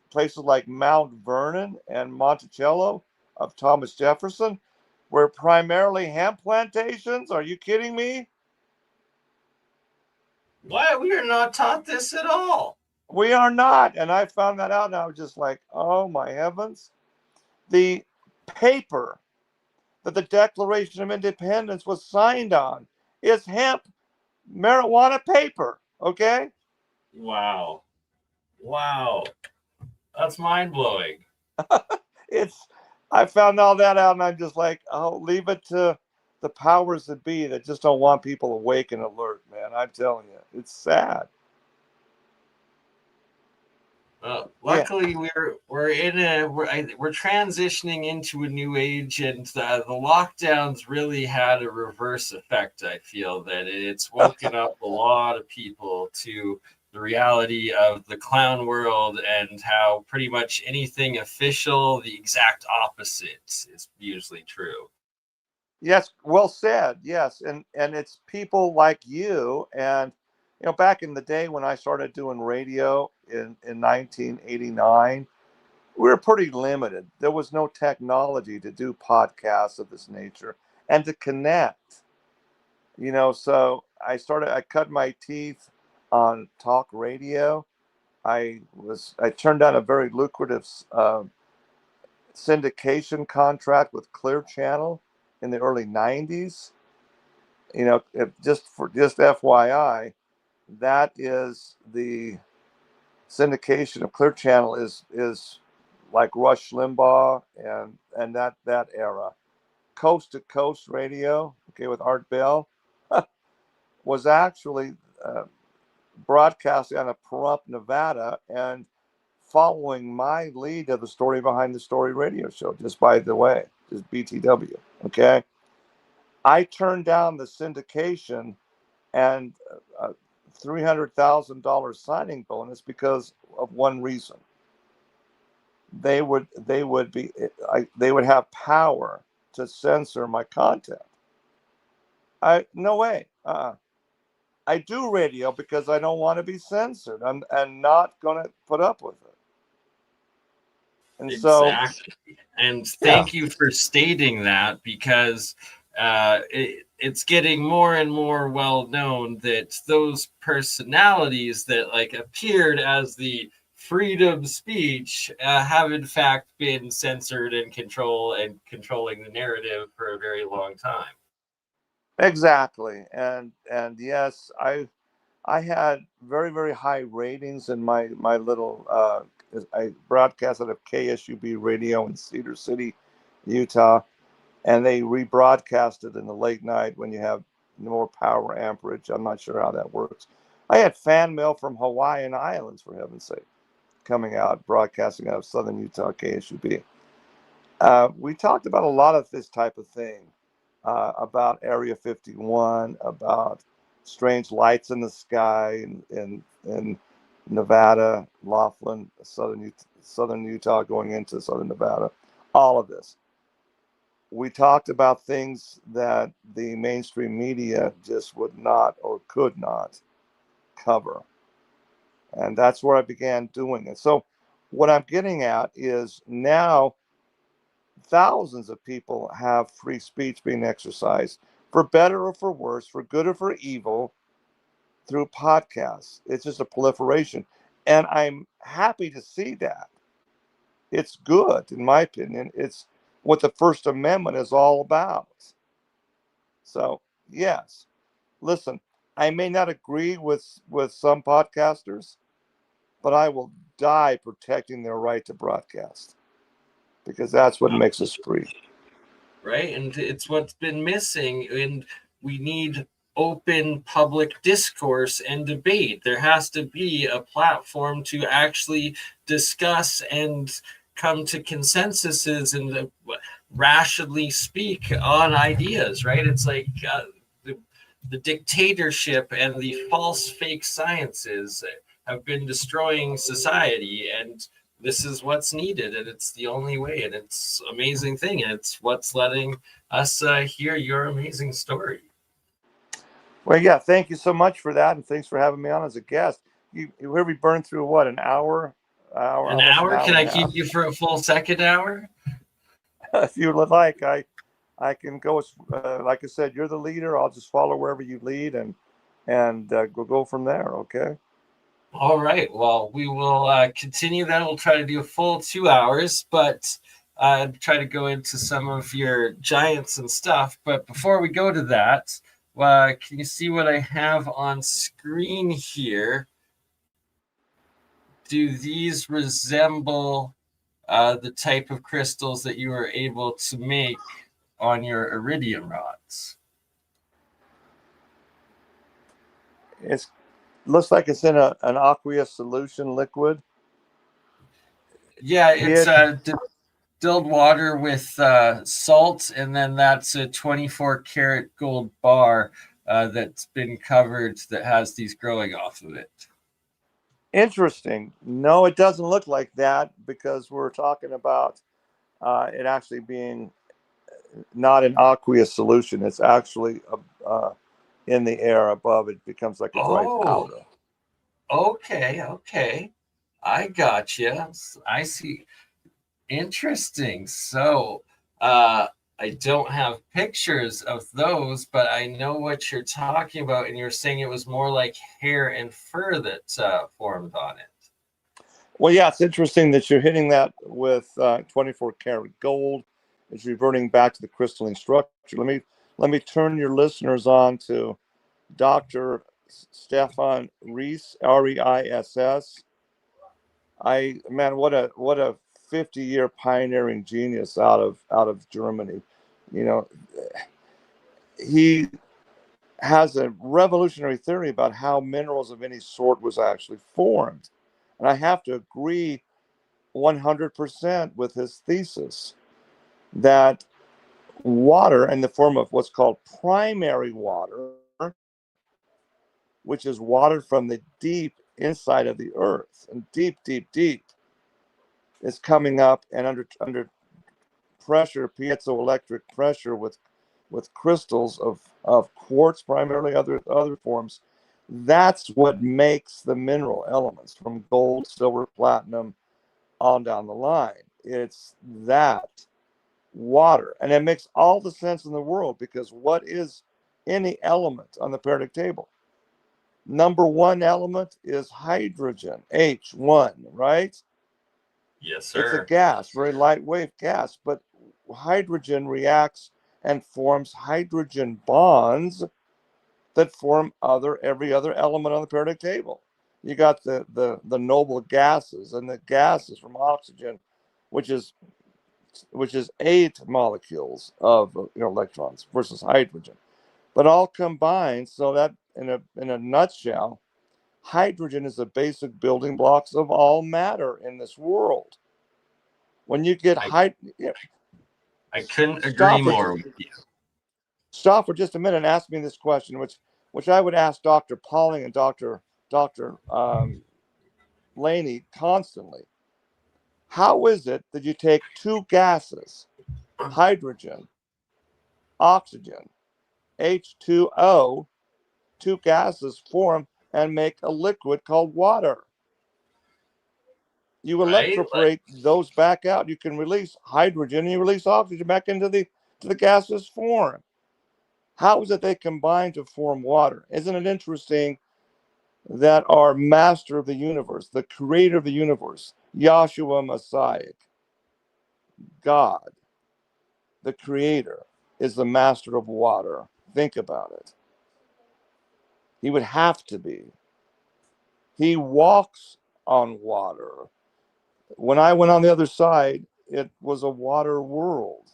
places like Mount Vernon and Monticello of Thomas Jefferson were primarily hemp plantations? Are you kidding me? Why? We are not taught this at all. We are not. And I found that out, and I was just like, oh my heavens. The paper that the Declaration of Independence was signed on is hemp marijuana paper. Okay. Wow. That's mind-blowing. I found all that out, and I'm just like, oh, leave it to the powers that be that just don't want people awake and alert, man. I'm telling you, it's sad. Yeah. Luckily, we're transitioning into a new age, and the lockdowns really had a reverse effect. I feel that it's woken up a lot of people to the reality of the clown world and how pretty much anything official, the exact opposite is usually true. Yes, well said. Yes, and it's people like you, and back in the day when I started doing radio in 1989, we were pretty limited. There was no technology to do podcasts of this nature and to connect. So I cut my teeth on talk radio. I turned down a very lucrative syndication contract with Clear Channel in the early 90s. Just FYI, that is the syndication of Clear Channel is like Rush Limbaugh and that era. Coast to Coast Radio, okay, with Art Bell, was actually broadcasting out of Pahrump, Nevada, and following my lead of the Story Behind the Story radio show. Just by the way, just BTW, okay. I turned down the syndication and a $300,000 signing bonus because of one reason. They would have power to censor my content. No way. I do radio because I don't want to be censored. I'm not going to put up with it. And exactly. And yeah. thank you for stating that, because it's getting more and more well known that those personalities that like appeared as the freedom speech have in fact been censored and controlling the narrative for a very long time. Exactly. And yes, I had very, very high ratings in my little I broadcast out of KSUB radio in Cedar City, Utah, and they rebroadcast it in the late night when you have more power amperage. I'm not sure how that works. I had fan mail from Hawaiian Islands, for heaven's sake, coming out, broadcasting out of Southern Utah, KSUB. We talked about a lot of this type of thing, about Area 51, about strange lights in the sky in Nevada, Laughlin, southern Utah going into southern Nevada, all of this. We talked about things that the mainstream media just would not or could not cover. And that's where I began doing it. So what I'm getting at is now thousands of people have free speech being exercised, for better or for worse, for good or for evil, through podcasts. It's just a proliferation. And I'm happy to see that. It's good, in my opinion. It's what the First Amendment is all about. So, yes, listen, I may not agree with some podcasters, but I will die protecting their right to broadcast, because that's what makes us free. Right? And it's what's been missing, and we need open public discourse and debate. There has to be a platform to actually discuss and come to consensuses and rationally speak on ideas, right? It's like the dictatorship and the false fake sciences have been destroying society, and this is what's needed, and it's the only way, and it's an amazing thing, and it's what's letting us hear your amazing story. Well, yeah, thank you so much for that, and thanks for having me on as a guest. You heard me burn through what, an hour, An almost an hour? hour Can and I a keep half? you for a full second hour? If you would like, I can go. Like I said, you're the leader. I'll just follow wherever you lead, and we'll go from there. Okay. All right. Well, we will continue then. We'll try to do a full 2 hours, but try to go into some of your giants and stuff. But before we go to that, can you see what I have on screen here? Do these resemble the type of crystals that you were able to make on your iridium rods? It looks like it's in an aqueous solution liquid. Yeah, it's It distilled water with salt, and then that's a 24 karat gold bar that's been covered that has these growing off of it. interesting. No, it doesn't look like that because we're talking about it actually being not an aqueous solution. It's actually in the air above. It becomes like a dry Oh, powder. okay. I got you. I see. Interesting. So, I don't have pictures of those, but I know what you're talking about, and you're saying it was more like hair and fur that formed on it. Well, yeah, it's interesting that you're hitting that with 24 karat gold. It's reverting back to the crystalline structure. Let me turn your listeners on to Dr. Stefan Reis, Reiss. What a 50-year pioneering genius out of Germany. You know, he has a revolutionary theory about how minerals of any sort was actually formed. And I have to agree 100% with his thesis that water in the form of what's called primary water, which is water from the deep inside of the earth and deep, is coming up and under pressure, piezoelectric pressure with crystals of quartz, primarily other forms. That's what makes the mineral elements from gold, silver, platinum, on down the line. It's that water. And it makes all the sense in the world because what is any element on the periodic table? Number one element is hydrogen, H1, right? Yes, It's a sir. gas, very lightweight gas, but hydrogen reacts and forms hydrogen bonds that form every other element on the periodic table. You got the noble gases, and the gases from oxygen, which is 8 molecules of electrons versus hydrogen, but all combined. So that in a nutshell, hydrogen is the basic building blocks of all matter in this world. When you get I couldn't agree stop for more with you. stop for just a minute and ask me this question, which I would ask Dr. Pauling and Dr. Laney constantly. How is it that you take two gases, hydrogen, oxygen, H2O, two gases form and make a liquid called water? You Right? electroporate those back out. You can release hydrogen and you release oxygen back into the gaseous form. How is it they combine to form water? Isn't it interesting that our master of the universe, the creator of the universe, Yahshua Messiah, God, the creator, is the master of water? Think about it. He would have to be. He walks on water. When I went on the other side, it was a water world,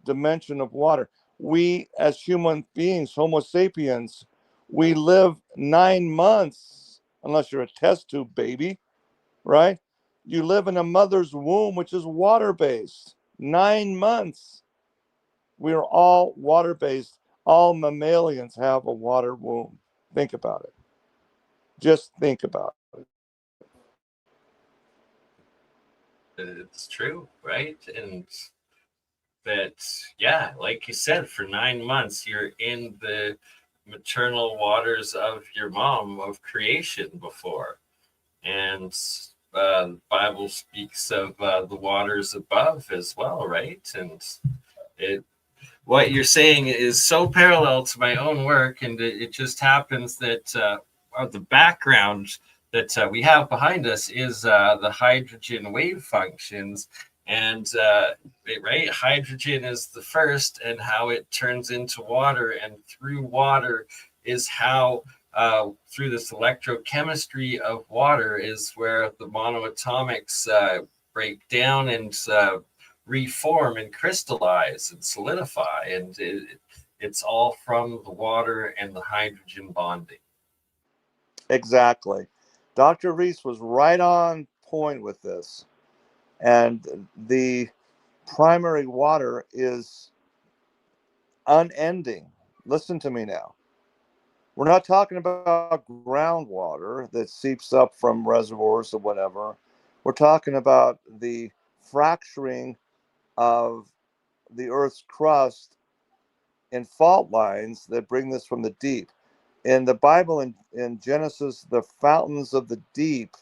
dimension of water. We, as human beings, Homo sapiens, we live 9 months, unless you're a test tube baby, right? You live in a mother's womb, which is water based. 9 months. We are all water based. All mammalians have a water womb. Think about it. Just think about it. It's true, right? And that, yeah, like you said, for 9 months, you're in the maternal waters of your mom of creation before. And the Bible speaks of the waters above as well, right? And it what you're saying is so parallel to my own work, and it just happens that the background that we have behind us is the hydrogen wave functions, and right, hydrogen is the first, and how it turns into water, and through water is how through this electrochemistry of water is where the monoatomics break down and reform and crystallize and solidify. And it's all from the water and the hydrogen bonding. Exactly. Dr. Reese was right on point with this. And the primary water is unending. Listen to me now. We're not talking about groundwater that seeps up from reservoirs or whatever. We're talking about the fracturing of the Earth's crust in fault lines that bring this from the deep. In the Bible, in Genesis, the fountains of the deep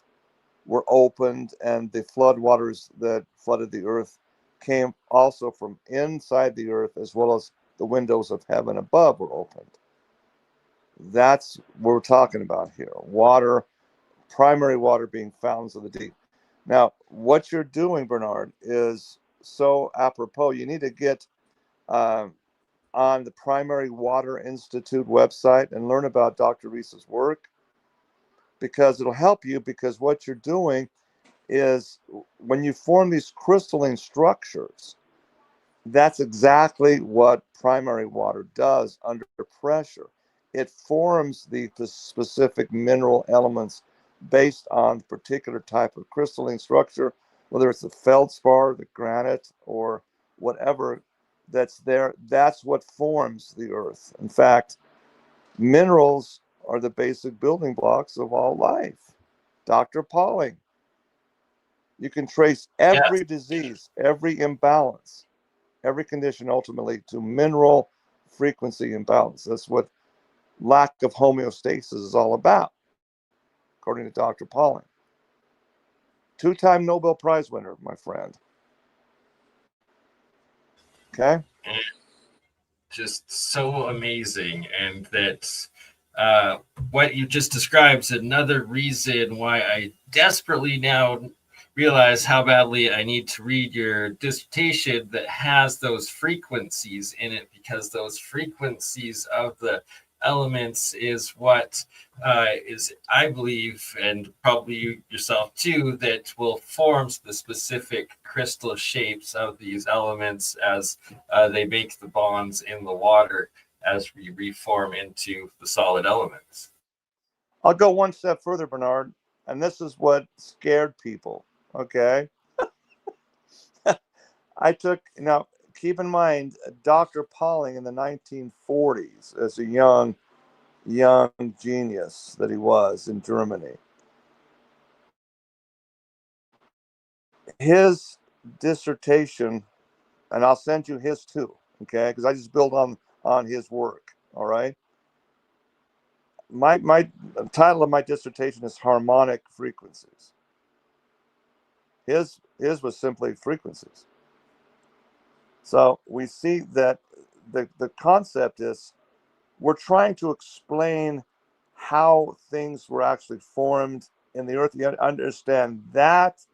were opened, and the flood waters that flooded the earth came also from inside the earth, as well as the windows of heaven above were opened. That's what we're talking about here. Water, primary water being fountains of the deep. Now, what you're doing, Bernard, is so apropos. You need to get on the Primary Water Institute website and learn about Dr. Reese's work, because it'll help you, because what you're doing is when you form these crystalline structures, that's exactly what primary water does under pressure. It forms the specific mineral elements based on the particular type of crystalline structure, whether it's the feldspar, the granite, or whatever that's there. That's what forms the earth. In fact, minerals are the basic building blocks of all life. Dr. Pauling, you can trace every disease, every imbalance, every condition ultimately to mineral frequency imbalance. That's what lack of homeostasis is all about, according to Dr. Pauling. Two-time Nobel Prize winner, my friend. Okay? Just so amazing. And that what you just described is another reason why I desperately now realize how badly I need to read your dissertation that has those frequencies in it, because those frequencies of the elements is what is, I believe, and probably you yourself too, that will form the specific crystal shapes of these elements as they make the bonds in the water as we reform into the solid elements. I'll go one step further, Bernard, and this is what scared people. Okay? Now, keep in mind, Dr. Pauling in the 1940s, as a young genius that he was in Germany, his dissertation, and I'll send you his too, okay? Because I just build on his work. All right. My title of my dissertation is Harmonic Frequencies. His was simply frequencies. So we see that the concept is we're trying to explain how things were actually formed in the earth. You understand that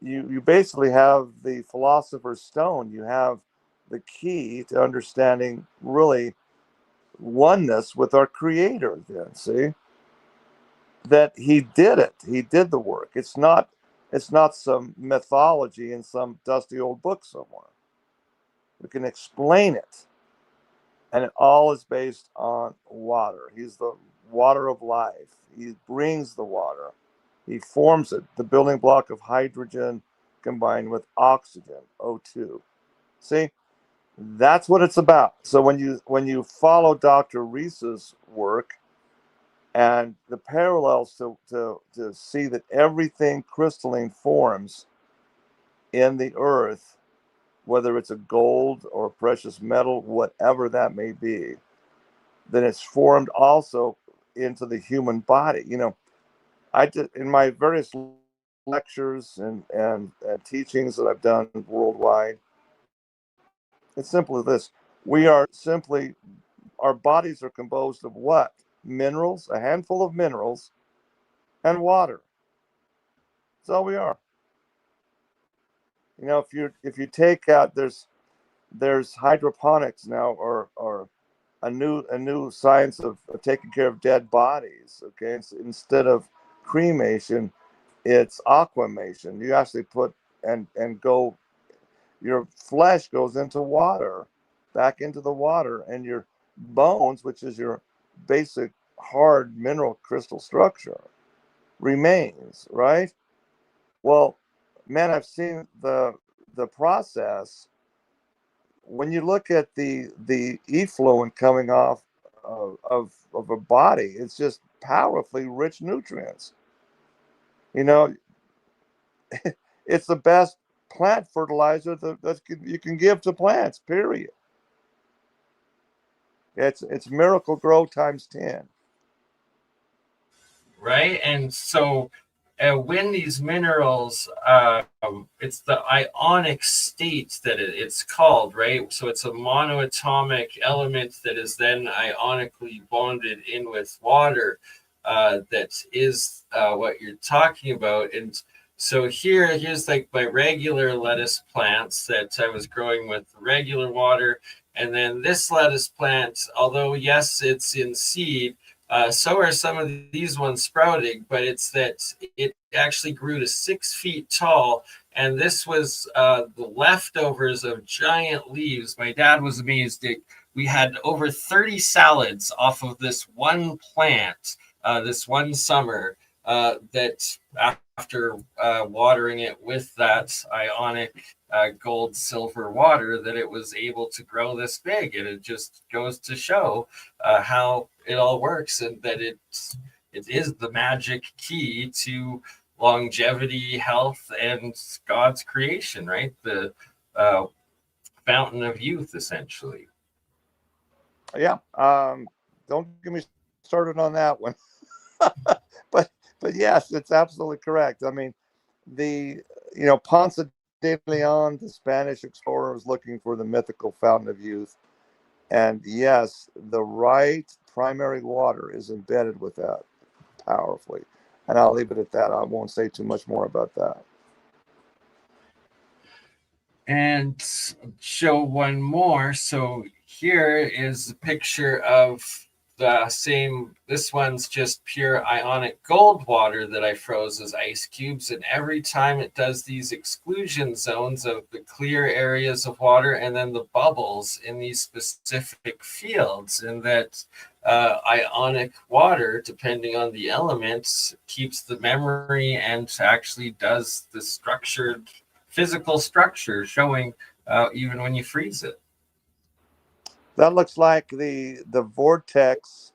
you basically have the philosopher's stone. You have the key to understanding really oneness with our creator. Then see that he did it. He did the work. It's not some mythology in some dusty old book somewhere. We can explain it, and it all is based on water. He's the water of life. He brings the water. He forms it, the building block of hydrogen combined with oxygen, O2. See, that's what it's about. So when you follow Dr. Reese's work and the parallels to see that everything crystalline forms in the earth, whether it's a gold or a precious metal, whatever that may be, then it's formed also into the human body. You know, I did in my various lectures and teachings that I've done worldwide. It's simply this: we are simply, our bodies are composed of what? Minerals, a handful of minerals, and water. That's all we are. You know, if you take out, there's hydroponics now, or a new science of taking care of dead bodies. Okay, instead of cremation, it's aquamation. You actually put and go your flesh goes into water, back into the water, and your bones, which is your basic hard mineral crystal structure, remains, right? Well, man, I've seen the process. When you look at the effluent coming off of a body, it's just powerfully rich nutrients. You know, it's the best plant fertilizer that you can give to plants. Period. It's Miracle Grow times 10. Right. And so when these minerals, it's the ionic state that it's called, right? So it's a monoatomic element that is then ionically bonded in with water. That is what you're talking about. And so here's like my regular lettuce plants that I was growing with regular water. And then this lettuce plant, although yes, it's in seed, so are some of these ones sprouting, but it's that it actually grew to 6 feet tall. And this was the leftovers of giant leaves. My dad was amazed. We had over 30 salads off of this one plant this one summer that after watering it with that ionic gold silver water, that it was able to grow this big. And it just goes to show how it all works, and that it is the magic key to longevity, health, and God's creation, right? The fountain of youth, essentially. Yeah. Don't get me started on that one. but yes, it's absolutely correct. I mean, Ponce de Leon, the Spanish explorer, was looking for the mythical fountain of youth. And yes, the right primary water is embedded with that powerfully. And I'll leave it at that. I won't say too much more about that. And show one more. So here is a picture of the same. This one's just pure ionic gold water that I froze as ice cubes. And every time it does these exclusion zones of the clear areas of water and then the bubbles in these specific fields. And that ionic water, depending on the elements, keeps the memory and actually does the structured physical structure showing even when you freeze it. That looks like the vortex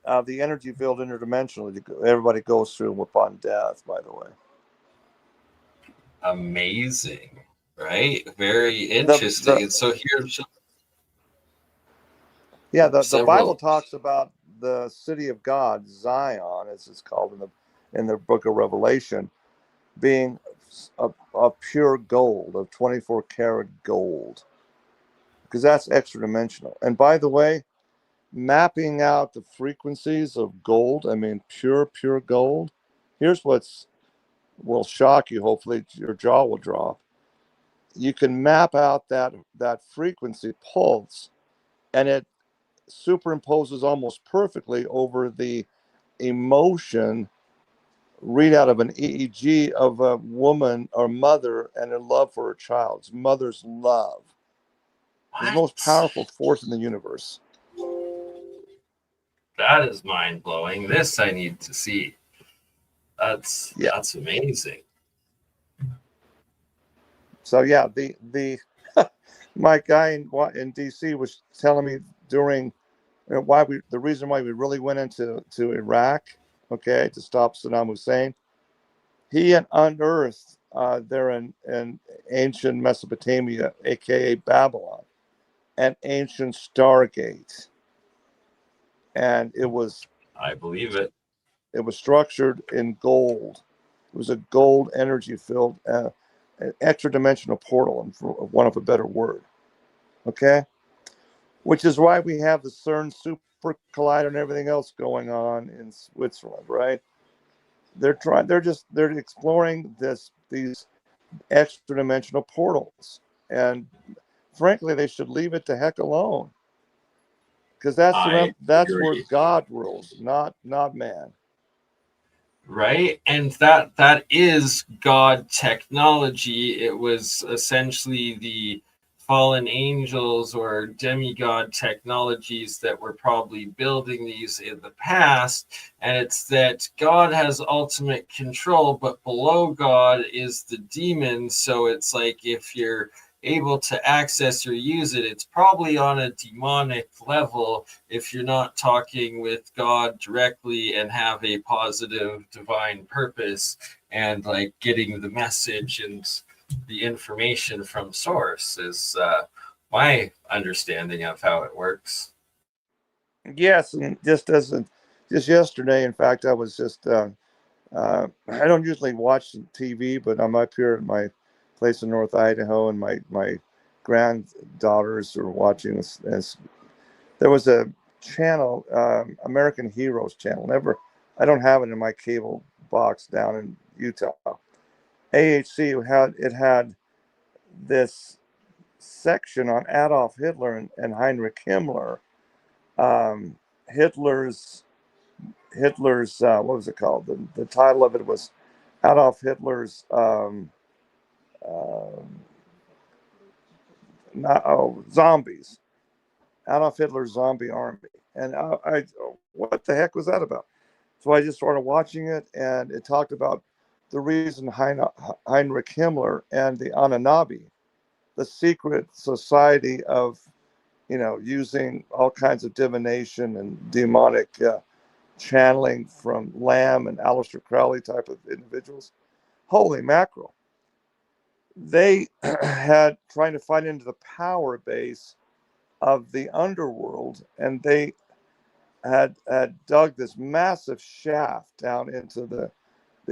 of the energy field interdimensionally everybody goes through upon death, by the way. Amazing, right? Very interesting. And so here's the Bible talks about the city of God, Zion, as it's called in the book of Revelation, being a pure gold, of 24 karat gold, because that's extra dimensional. And by the way, mapping out the frequencies of gold, I mean pure gold, here's will shock you. Hopefully your jaw will drop. You can map out that frequency pulse, and it superimposes almost perfectly over the emotion readout of an EEG of a woman or mother and her love for her child. It's mother's love. It's the most powerful force in the universe. That is mind blowing. This I need to see. That's amazing. So yeah, the my guy in DC was telling me during the reason why we really went into Iraq, okay, to stop Saddam Hussein. He had unearthed there in ancient Mesopotamia, aka Babylon, an ancient Stargate, and I believe it. It was structured in gold. It was a gold energy filled, an extra dimensional portal, for want of a better word. Okay, which is why we have the CERN super collider and everything else going on in Switzerland, right? They're exploring these extra dimensional portals, and frankly, they should leave it the heck alone, because that's where God rules, not man. right? And that is God technology. It was essentially the fallen angels or demigod technologies that were probably building these in the past. And it's that God has ultimate control, but below God is the demon. So it's like if you're able to access or use it, it's probably on a demonic level if you're not talking with God directly and have a positive divine purpose and like getting the message and the information from source is my understanding of how it works. Yes, and just yesterday, in fact, I was just I don't usually watch TV, but I'm up here at my place in North Idaho, and my granddaughters are watching this. There was a channel, American Heroes channel. I don't have it in my cable box down in Utah. AHC had this section on Adolf Hitler and Heinrich Himmler. Um, Hitler's what was it called? The title of it was Adolf Hitler's zombies. Adolf Hitler's zombie army. And what the heck was that about? So I just started watching it, and it talked about the reason Heinrich Himmler and the Anunnaki, the secret society of, using all kinds of divination and demonic channeling from Lamb and Aleister Crowley type of individuals. Holy mackerel. They had trying to find into the power base of the underworld, and they had dug this massive shaft down into the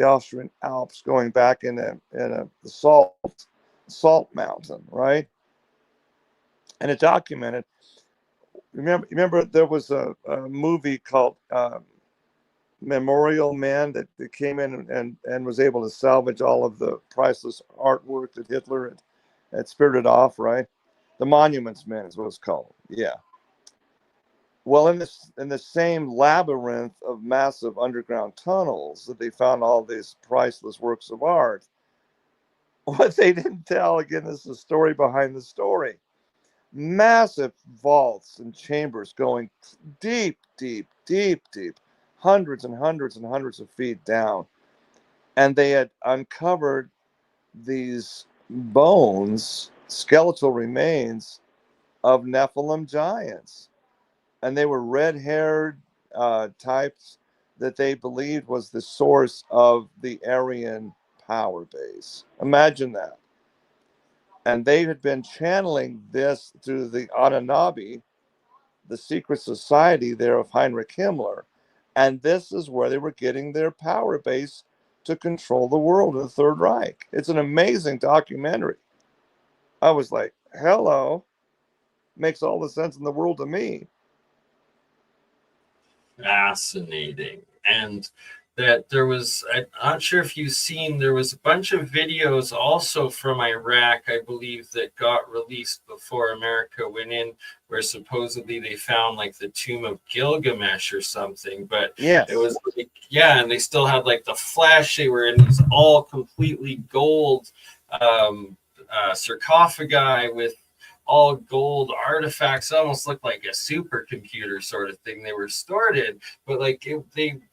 Austrian Alps, going back in a salt mountain, right? And it documented. Remember there was a movie called Memorial Man that came in and was able to salvage all of the priceless artwork that Hitler had spirited off, right? The Monuments Man is what it's called. Yeah. Well, in the same labyrinth of massive underground tunnels that they found all these priceless works of art, what they didn't tell, again, this is a story behind the story. Massive vaults and chambers going deep, deep, deep, deep, hundreds and hundreds and hundreds of feet down. And they had uncovered these bones, skeletal remains of Nephilim giants. And they were red-haired types that they believed was the source of the Aryan power base. Imagine that. And they had been channeling this through the Anunnaki, the secret society there of Heinrich Himmler. And this is where they were getting their power base to control the world in the Third Reich. It's an amazing documentary. I was like, hello, makes all the sense in the world to me. Fascinating. And that there was, I'm not sure if you've seen, there was a bunch of videos also from Iraq, I believe, that got released before America went in, where supposedly they found like the tomb of Gilgamesh or something. But yes, it was like, yeah, and they still had like the flesh. They were in these all completely gold sarcophagi with all gold artifacts. It almost looked like a supercomputer sort of thing they were stored in, but like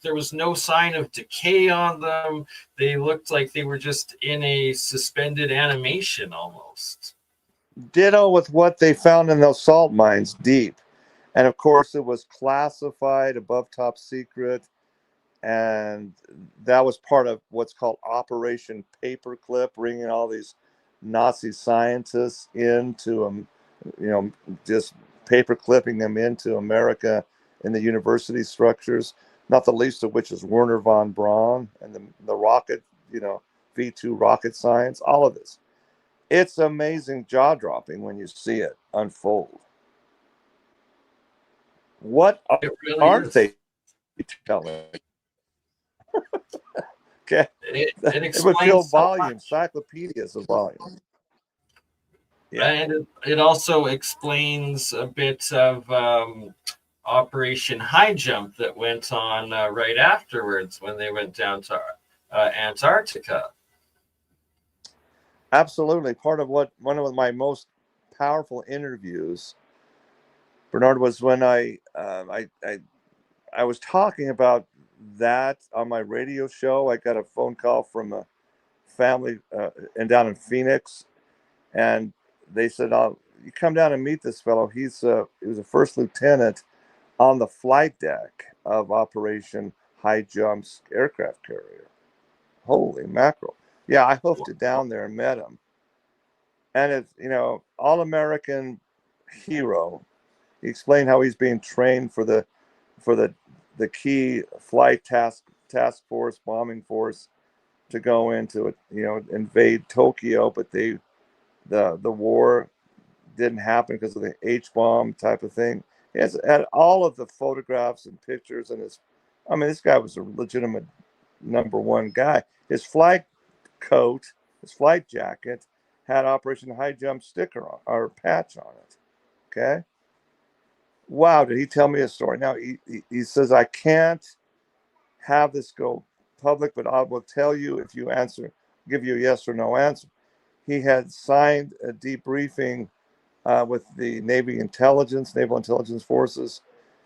there was no sign of decay on them. They looked like they were just in a suspended animation almost. Ditto with what they found in those salt mines deep. And of course, it was classified above top secret. And that was part of what's called Operation Paperclip, bringing all these Nazi scientists into just paper clipping them into America in the university structures, not the least of which is Werner von Braun and the rocket, V2 rocket science, all of this. It's amazing, jaw-dropping when you see it unfold. What really aren't they telling? Okay. It would fill volumes, encyclopedias of volumes. Yeah. And it also explains a bit of Operation Highjump that went on right afterwards when they went down to Antarctica. Absolutely. One of my most powerful interviews, Bernard, was when I was talking about that on my radio show. I got a phone call from a family and down in Phoenix, and they said, "Oh, you come down and meet this fellow. He was a first lieutenant on the flight deck of Operation Highjump's aircraft carrier." Holy mackerel! Yeah, I hoofed it down there and met him, and it's all-American hero. He explained how he's being trained for the key flight task force, bombing force, to go into it, invade Tokyo, but the war didn't happen because of the H-bomb type of thing. He had all of the photographs and pictures, and this guy was a legitimate #1 guy. His flight coat, his flight jacket, had Operation Highjump sticker on, or patch on it. Okay. Wow, did he tell me a story? Now he says, I can't have this go public, but I will tell you if you give you a yes or no answer. He had signed a debriefing with the Naval Intelligence Forces,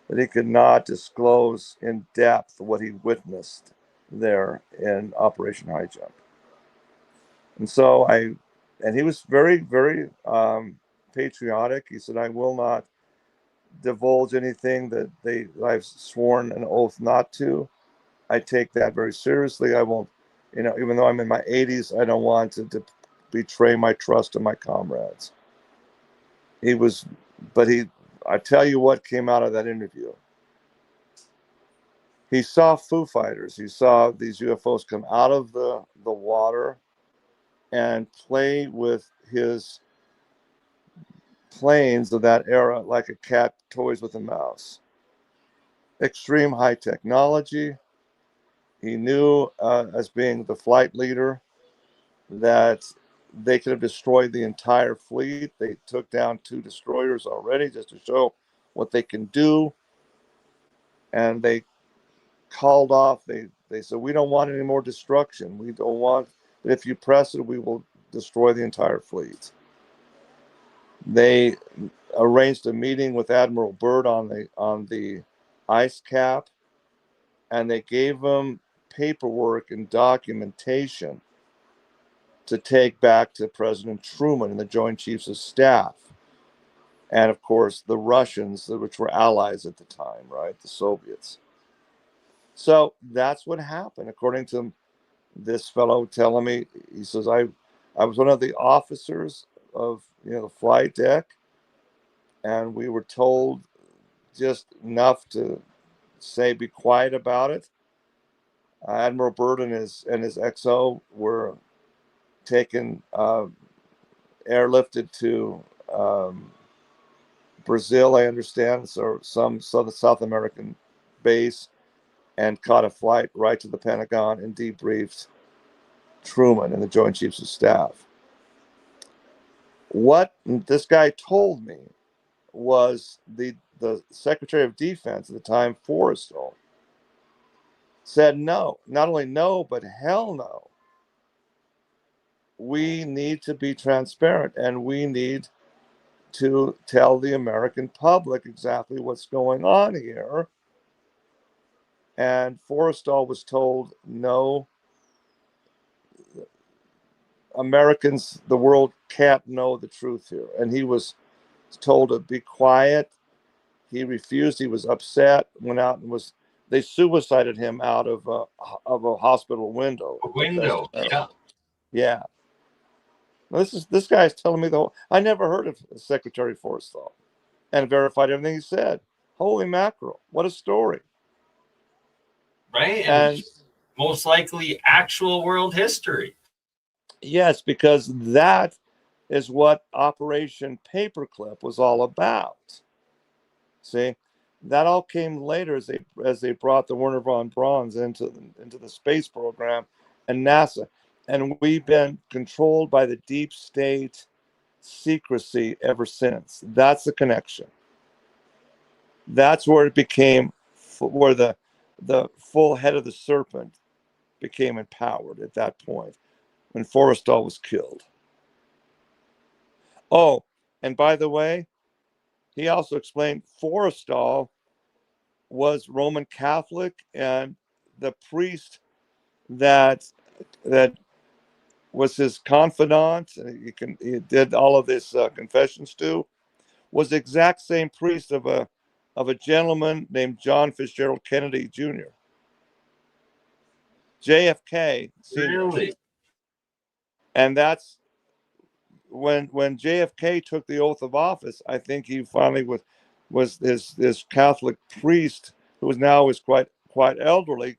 that he could not disclose in depth what he witnessed there in Operation Highjump. And he was very, very patriotic. He said, I will not divulge anything that I've sworn an oath not to. I take that very seriously. I won't, even though I'm in my 80s, I don't want to betray my trust of my comrades. I tell you what came out of that interview. He saw Foo Fighters. He saw these UFOs come out of the water and play with his planes of that era like a cat toys with a mouse. Extreme high technology. He knew, as being the flight leader, that they could have destroyed the entire fleet. They took down 2 destroyers already just to show what they can do. And they called off. They said, we don't want any more destruction. We don't want, if you press it, we will destroy the entire fleet. They arranged a meeting with Admiral Byrd on the ice cap, and they gave him paperwork and documentation to take back to President Truman and the Joint Chiefs of Staff. And of course, the Russians, which were allies at the time, right? The Soviets. So that's what happened, according to this fellow telling me. He says, I was one of the officers of the flight deck, and we were told just enough to say, be quiet about it. Admiral Byrd and his XO were taken, airlifted to Brazil, I understand, or some South American base, and caught a flight right to the Pentagon and debriefed Truman and the Joint Chiefs of Staff. What this guy told me was the Secretary of Defense at the time, Forrestal, said no, not only no, but hell no. We need to be transparent, and we need to tell the American public exactly what's going on here. And Forrestal was told, no, Americans, the world can't know the truth here. And he was told to be quiet. He refused. He was upset, went out and they suicided him out of a hospital window. A window, yeah. Yeah. Now, this guy's telling me I never heard of Secretary Forrestal, and verified everything he said. Holy mackerel. What a story. Right? And most likely actual world history. Yes, because that is what Operation Paperclip was all about. See, that all came later as they brought the Werner von Braun's into the space program and NASA. And we've been controlled by the deep state secrecy ever since. That's the connection. That's where it became, where the full head of the serpent became empowered at that point, when Forrestal was killed. Oh, and by the way, he also explained Forrestal was Roman Catholic, and the priest that was his confidant, he did all of this confessions to, was the exact same priest of a gentleman named John Fitzgerald Kennedy Jr. JFK Sr. Really? And that's when JFK took the oath of office. I think he finally was this Catholic priest who was now quite elderly,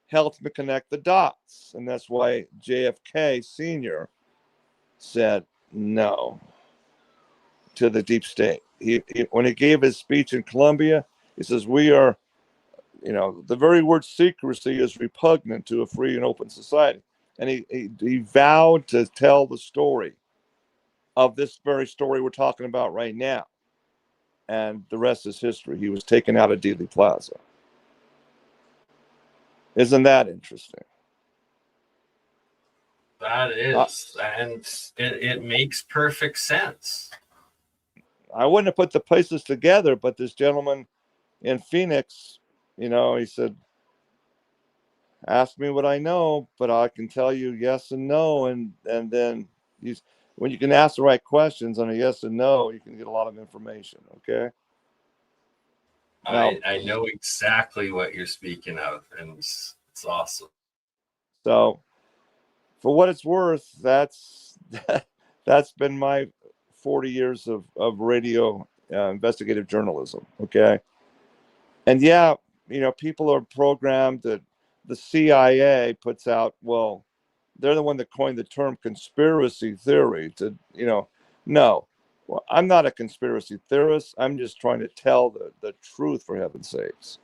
helped me connect the dots, and that's why JFK Sr. said no to the deep state. He when he gave his speech in Columbia, he says, we are, the very word secrecy is repugnant to a free and open society. And he vowed to tell the story of this very story we're talking about right now. And the rest is history. He was taken out of Dealey Plaza. Isn't that interesting? That is. And it makes perfect sense. I wouldn't have put the pieces together, but this gentleman in Phoenix, he said, ask me what I know, but I can tell you yes and no. And then when you can ask the right questions on a yes and no, you can get a lot of information. Okay. Now, I know exactly what you're speaking of, and it's awesome. So for what it's worth, that's been my 40 years of radio investigative journalism. Okay. And yeah, people are programmed that the CIA puts out, well, they're the one that coined the term conspiracy theory to, no. Well, I'm not a conspiracy theorist. I'm just trying to tell the truth, for heaven's sakes.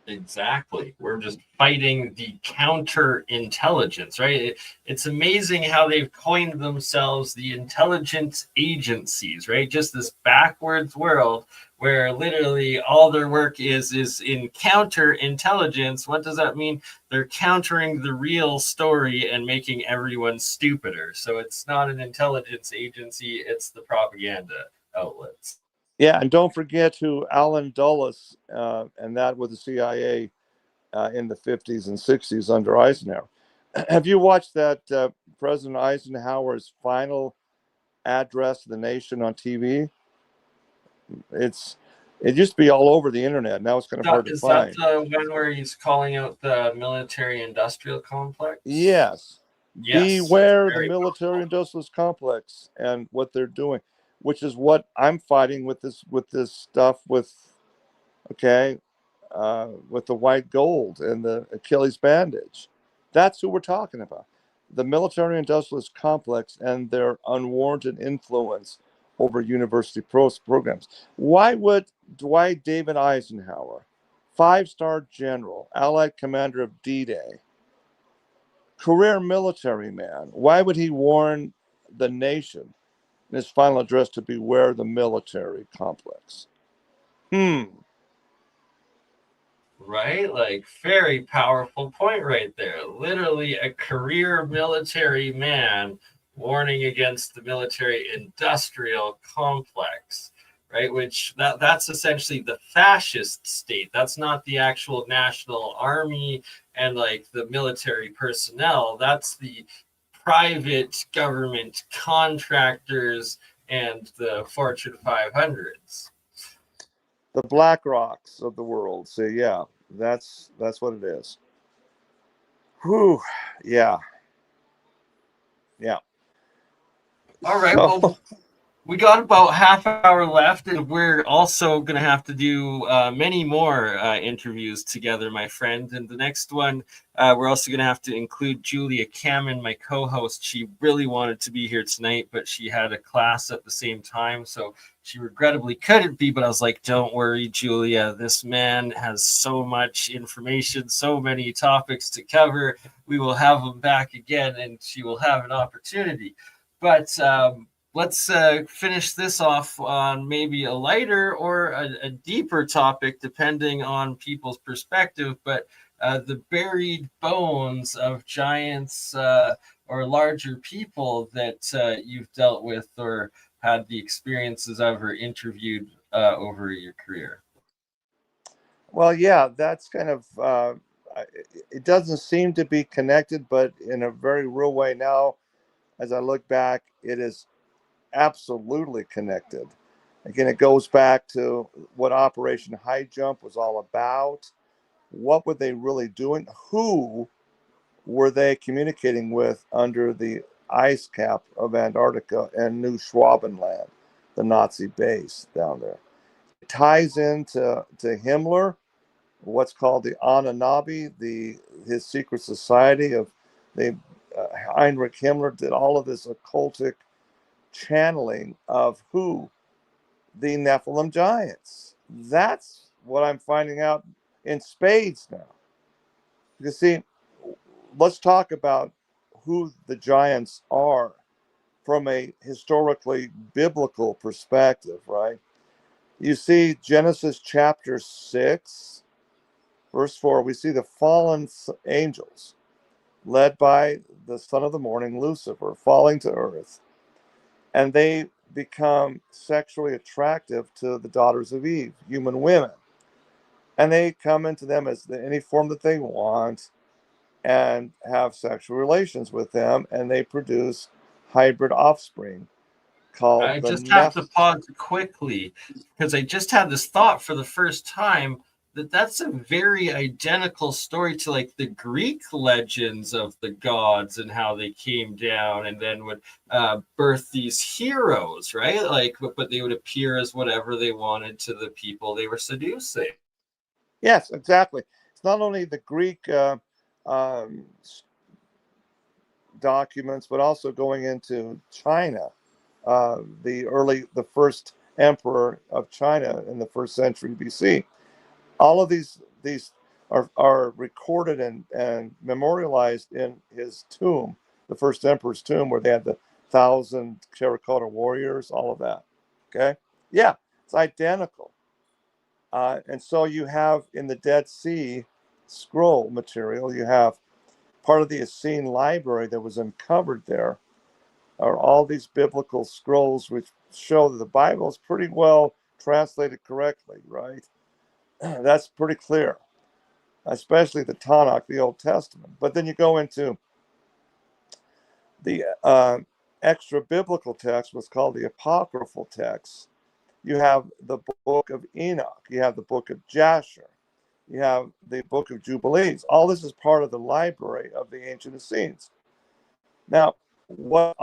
Exactly. We're just fighting the counterintelligence, right? It's amazing how they've coined themselves the intelligence agencies, right? Just this backwards world where literally all their work is in counterintelligence. What does that mean? They're countering the real story and making everyone stupider. So it's not an intelligence agency, it's the propaganda outlets. Yeah, and don't forget who Alan Dulles, and that was the CIA in the 50s and 60s under Eisenhower. Have you watched that President Eisenhower's final address to the nation on TV? It used to be all over the internet. Now it's kind of hard to find. Is that the one where he's calling out the military-industrial complex? Yes. Yes. Beware the military-industrial complex and what they're doing, which is what I'm fighting with this stuff with the white gold and the Achilles bandage. That's who we're talking about. The military-industrialist complex and their unwarranted influence over university programs. Why would Dwight David Eisenhower, 5-star general, Allied commander of D-Day, career military man, why would he warn the nation in his final address to beware the military complex? Right? Like, very powerful point right there. Literally a career military man warning against the military-industrial complex, right? Which that's essentially the fascist state. That's not the actual national army and like the military personnel. That's the private government contractors and the Fortune 500s. The Black Rocks of the world. So yeah, that's what it is. Whew. Yeah. All right. Well, we got about half an hour left, and we're also going to have to do many more interviews together, my friend. And the next one, we're also going to have to include Julia Cameron, my co-host. She really wanted to be here tonight, but she had a class at the same time, so she regrettably couldn't be. But I was like, don't worry, Julia. This man has so much information, so many topics to cover. We will have him back again, and she will have an opportunity. But let's finish this off on maybe a lighter or a deeper topic, depending on people's perspective. But the buried bones of giants or larger people that you've dealt with or had the experiences of or interviewed over your career. Well, yeah, that's kind of, it doesn't seem to be connected, but in a very real way now, as I look back, it is absolutely connected. Again, it goes back to what Operation Highjump was all about. What were they really doing? Who were they communicating with under the ice cap of Antarctica and New Schwabenland, the Nazi base down there? It ties into Himmler, what's called the Anunnaki, his secret society of the Heinrich Himmler did all of this occultic channeling of who? The Nephilim giants. That's what I'm finding out in spades now. You see, let's talk about who the giants are from a historically biblical perspective, right? You see Genesis chapter 6, verse 4, we see the fallen angels led by the son of the morning, Lucifer, falling to earth, and they become sexually attractive to the daughters of Eve, human women. And they come into them as any form that they want and have sexual relations with them, and they produce hybrid offspring I called the just have to Neph. pause quickly because I just had this thought for the first time that that's a very identical story to like the Greek legends of the gods and how they came down and then would birth these heroes, right? Like, but they would appear as whatever they wanted to the people they were seducing. Yes, exactly. It's not only the Greek um, documents, but also going into China. The first emperor of China in the first century BC. All of these are recorded and memorialized in his tomb, the first emperor's tomb, where they had the 1,000 terracotta warriors, all of that. Okay, yeah, it's identical. And so you have in the Dead Sea Scroll material, you have part of the Essene library that was uncovered there are all these biblical scrolls which show that the Bible is pretty well translated correctly, right? That's pretty clear, especially the Tanakh, the Old Testament. But then you go into the extra biblical text, what's called the apocryphal text. You have the book of Enoch, you have the book of Jasher, you have the book of Jubilees. All this is part of the library of the ancient Essenes. Now, what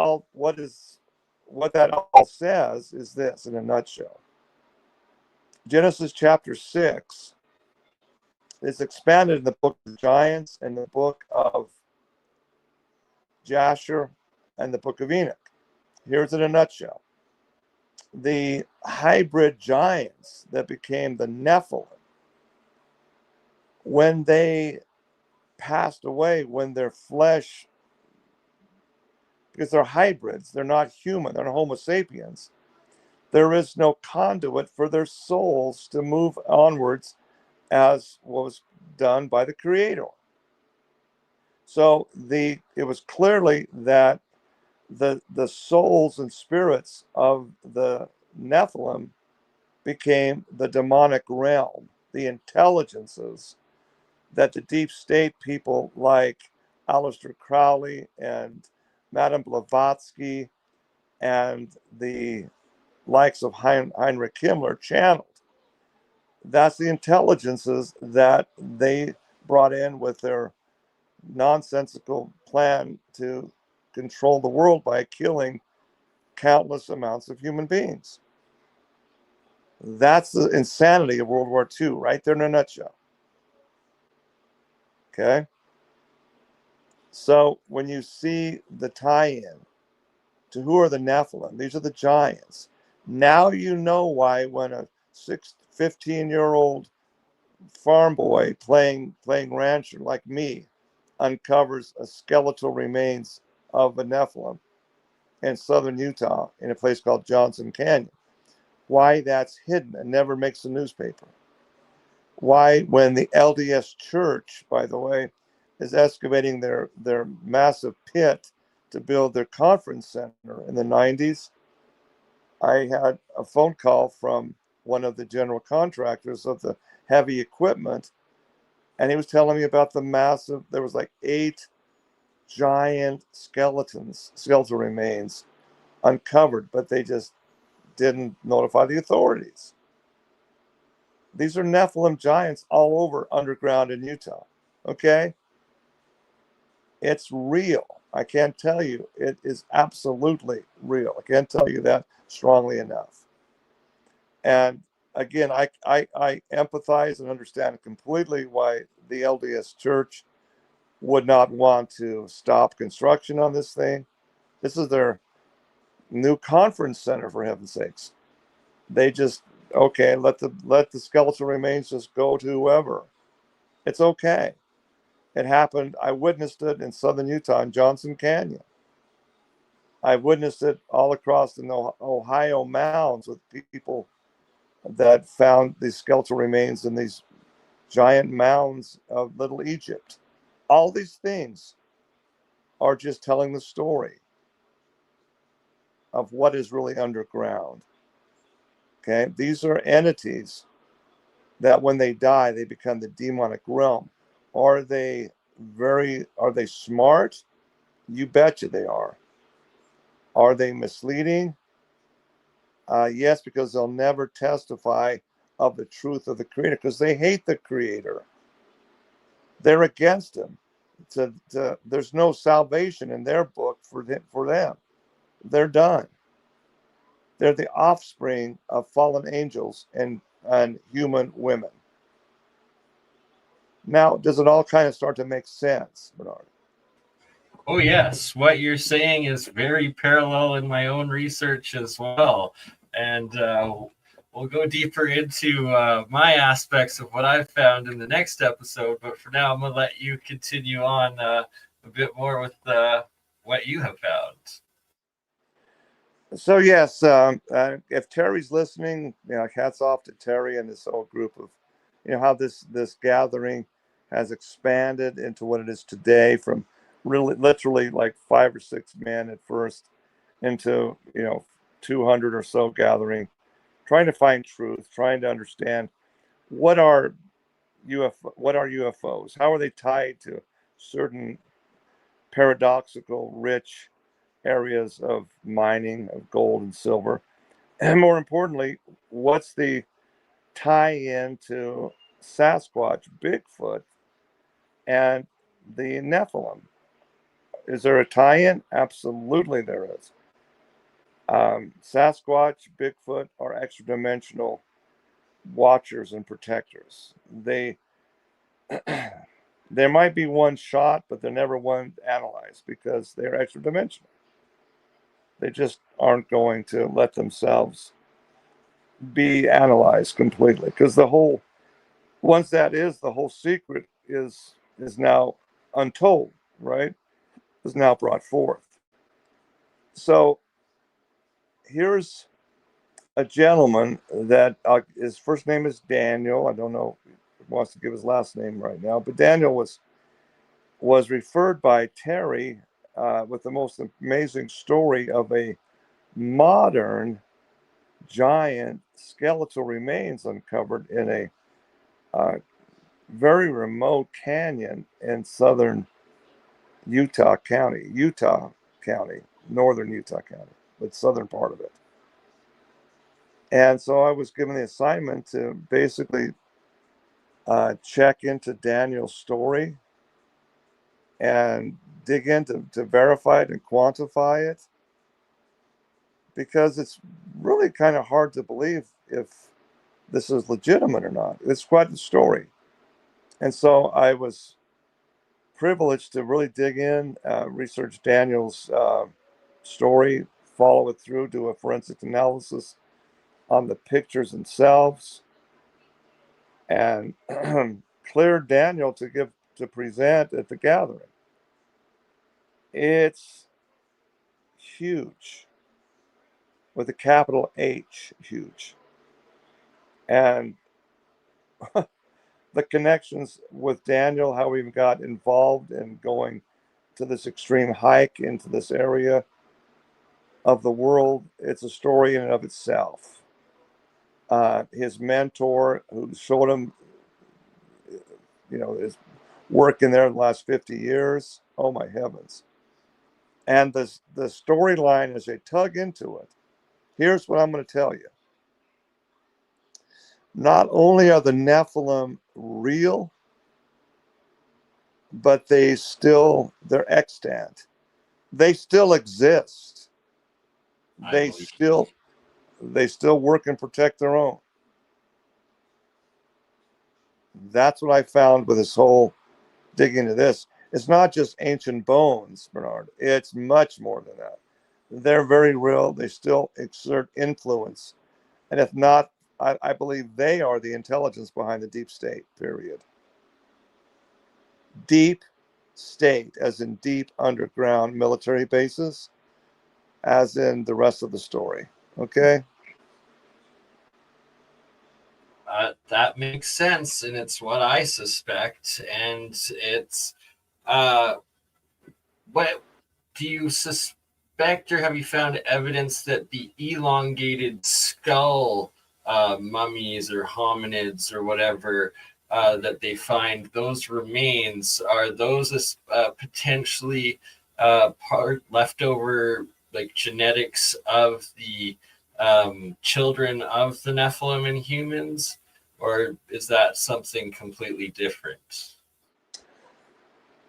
that all says is this in a nutshell. Genesis chapter 6 is expanded in the book of Giants and the book of Jasher and the book of Enoch. Here's in a nutshell. The hybrid giants that became the Nephilim, when they passed away, when their flesh, because they're hybrids, they're not human, they're not Homo sapiens, there is no conduit for their souls to move onwards as was done by the Creator. So it was clearly that the souls and spirits of the Nephilim became the demonic realm, the intelligences that the deep state people like Aleister Crowley and Madame Blavatsky and the likes of Heinrich Himmler channeled. That's the intelligences that they brought in with their nonsensical plan to control the world by killing countless amounts of human beings. That's the insanity of World War II, right there in a nutshell. Okay? So when you see the tie-in to who are the Nephilim, these are the giants. Now you know why when a 15-year-old farm boy playing rancher like me uncovers a skeletal remains of a Nephilim, in southern Utah in a place called Johnson Canyon. Why that's hidden and never makes the newspaper. Why, when the LDS Church, by the way, is excavating their massive pit to build their conference center in the 90s, I had a phone call from one of the general contractors of the heavy equipment, and he was telling me about the massive, there was like 8 giant skeletal remains uncovered, but they just didn't notify the authorities. These are Nephilim giants all over underground in Utah. Okay? It's real. I can't tell you. It is absolutely real. I can't tell you that strongly enough. And again, I empathize and understand completely why the LDS Church would not want to stop construction on this thing. This is their new conference center, for heaven's sakes. They just, okay, let the skeletal remains just go to whoever. It's okay. It happened. I witnessed it in southern Utah in Johnson Canyon. I witnessed it all across the Ohio mounds with people that found these skeletal remains in these giant mounds of Little Egypt. All these things are just telling the story of what is really underground. Okay, these are entities that when they die, they become the demonic realm. Are they smart? You betcha they are. Are they misleading? Yes, because they'll never testify of the truth of the creator because they hate the creator. They're against him. There's no salvation in their book for them. They're done. They're the offspring of fallen angels and human women. Now, does it all kind of start to make sense, Bernard? Oh, yes. What you're saying is very parallel in my own research as well. And we'll go deeper into my aspects of what I've found in the next episode. But for now, I'm going to let you continue on a bit more with what you have found. So, yes, if Terry's listening, hats off to Terry and this whole group of, how this gathering has expanded into what it is today from really literally like 5 or 6 men at first into 200 or so gathering, trying to find truth, trying to understand what are UFOs, how are they tied to certain paradoxical rich areas of mining of gold and silver, and more importantly, what's the tie-in to Sasquatch, Bigfoot, and the Nephilim? Is there a tie-in? Absolutely there is. Sasquatch, Bigfoot are extra-dimensional watchers and protectors. There might be one shot, but they're never one analyzed because they're extra-dimensional. They just aren't going to let themselves be analyzed completely because once that is, the whole secret is now untold, right? Is now brought forth. So here's a gentleman that his first name is Daniel. I don't know if he wants to give his last name right now, but Daniel was referred by Terry with the most amazing story of a modern giant skeletal remains uncovered in a very remote canyon in southern Utah County, northern Utah County, but southern part of it. And so I was given the assignment to basically check into Daniel's story and dig in to verify it and quantify it, because it's really kind of hard to believe if this is legitimate or not. It's quite a story. And so I was privileged to really dig in, research Daniel's story, follow it through, do a forensic analysis on the pictures themselves, and clear Daniel to present at the gathering. It's huge, with a capital H, huge. And the connections with Daniel, how we got involved in going to this extreme hike into this area of the world, it's a story in and of itself. His mentor, who showed him, his work in there the last 50 years, oh my heavens. And the storyline, as they tug into it, here's what I'm going to tell you. Not only are the Nephilim real, but they're extant. They still exist. They still work and protect their own. That's what I found with this whole digging into this. It's not just ancient bones, Bernard. It's much more than that. They're very real. They still exert influence. And if not, I believe they are the intelligence behind the deep state, period. Deep state, as in deep underground military bases, as in the rest of the story. Okay? That makes sense, and it's what I suspect. And it's, what do you suspect, or have you found evidence that the elongated skull mummies or hominids or whatever that they find, those remains, are those potentially part leftover, like, genetics of the children of the Nephilim and humans, or is that something completely different?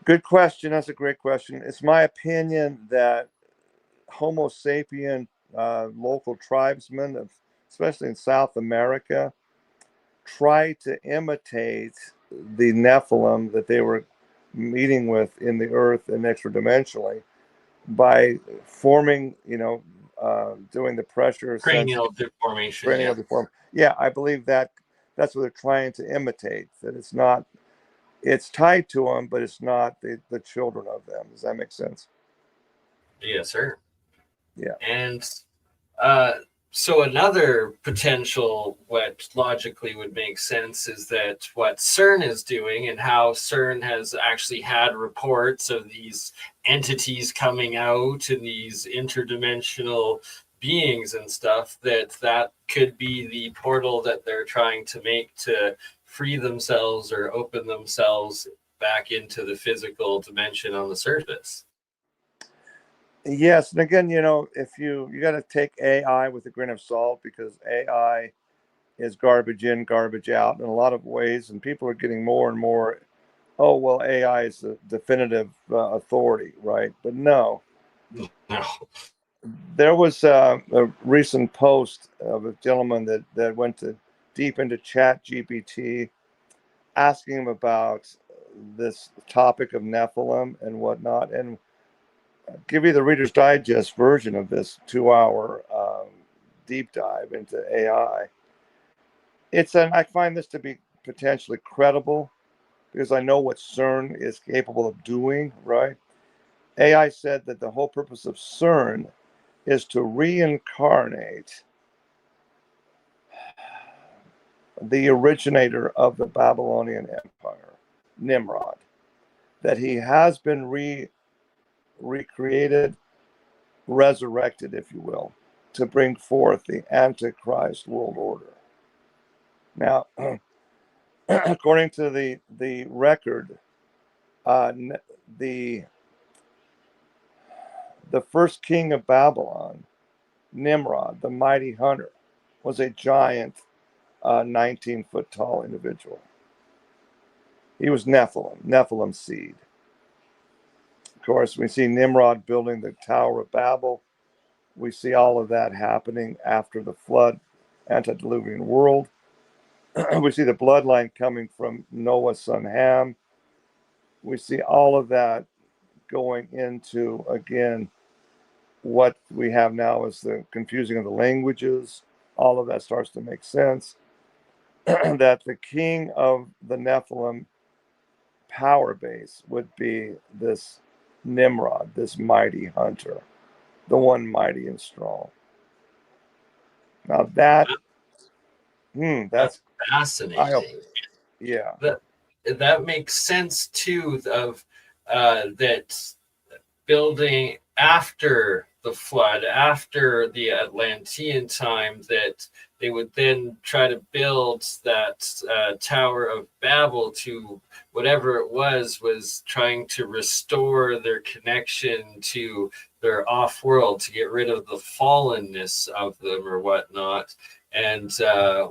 Good question. That's a great question. It's my opinion that Homo sapien local tribesmen, especially in South America, try to imitate the Nephilim that they were meeting with in the earth and extra-dimensionally by forming, doing the pressure. Cranial deformation. Cranial deformation. Yeah, I believe that's what they're trying to imitate. That it's not, it's tied to them, but it's not the children of them. Does that make sense? Yes, sir. Yeah. And so another potential, what logically would make sense, is that what CERN is doing, and how CERN has actually had reports of these entities coming out and these interdimensional beings and stuff, that could be the portal that they're trying to make to free themselves or open themselves back into the physical dimension on the surface. Yes, and again, if you got to take AI with a grain of salt, because AI is garbage in, garbage out in a lot of ways, and people are getting more and more, oh, well, AI is the definitive authority, right? But no. There was a recent post of a gentleman that went deep into Chat GPT, asking him about this topic of Nephilim and whatnot, and give you the Reader's Digest version of this 2-hour deep dive into AI. I find this to be potentially credible, because I know what CERN is capable of doing, right? AI said that the whole purpose of CERN is to reincarnate the originator of the Babylonian Empire, Nimrod, that he has been recreated, resurrected, if you will, to bring forth the Antichrist world order. Now, according to the record, the first king of Babylon, Nimrod, the mighty hunter, was a giant 19-foot tall individual. He was Nephilim seed. Of course, we see Nimrod building the Tower of Babel. We see all of that happening after the flood, antediluvian world. We see the bloodline coming from Noah's son Ham. We see all of that going into, again, what we have now is the confusing of the languages. All of that starts to make sense. That the king of the Nephilim power base would be this Nimrod, this mighty hunter. the one mighty and strong. Now that's That's fascinating. yeah. That makes sense too. Of that building after the flood, after the Atlantean time, that they would then try to build that Tower of Babel to whatever it was trying to restore their connection to their off world, to get rid of the fallenness of them or whatnot. And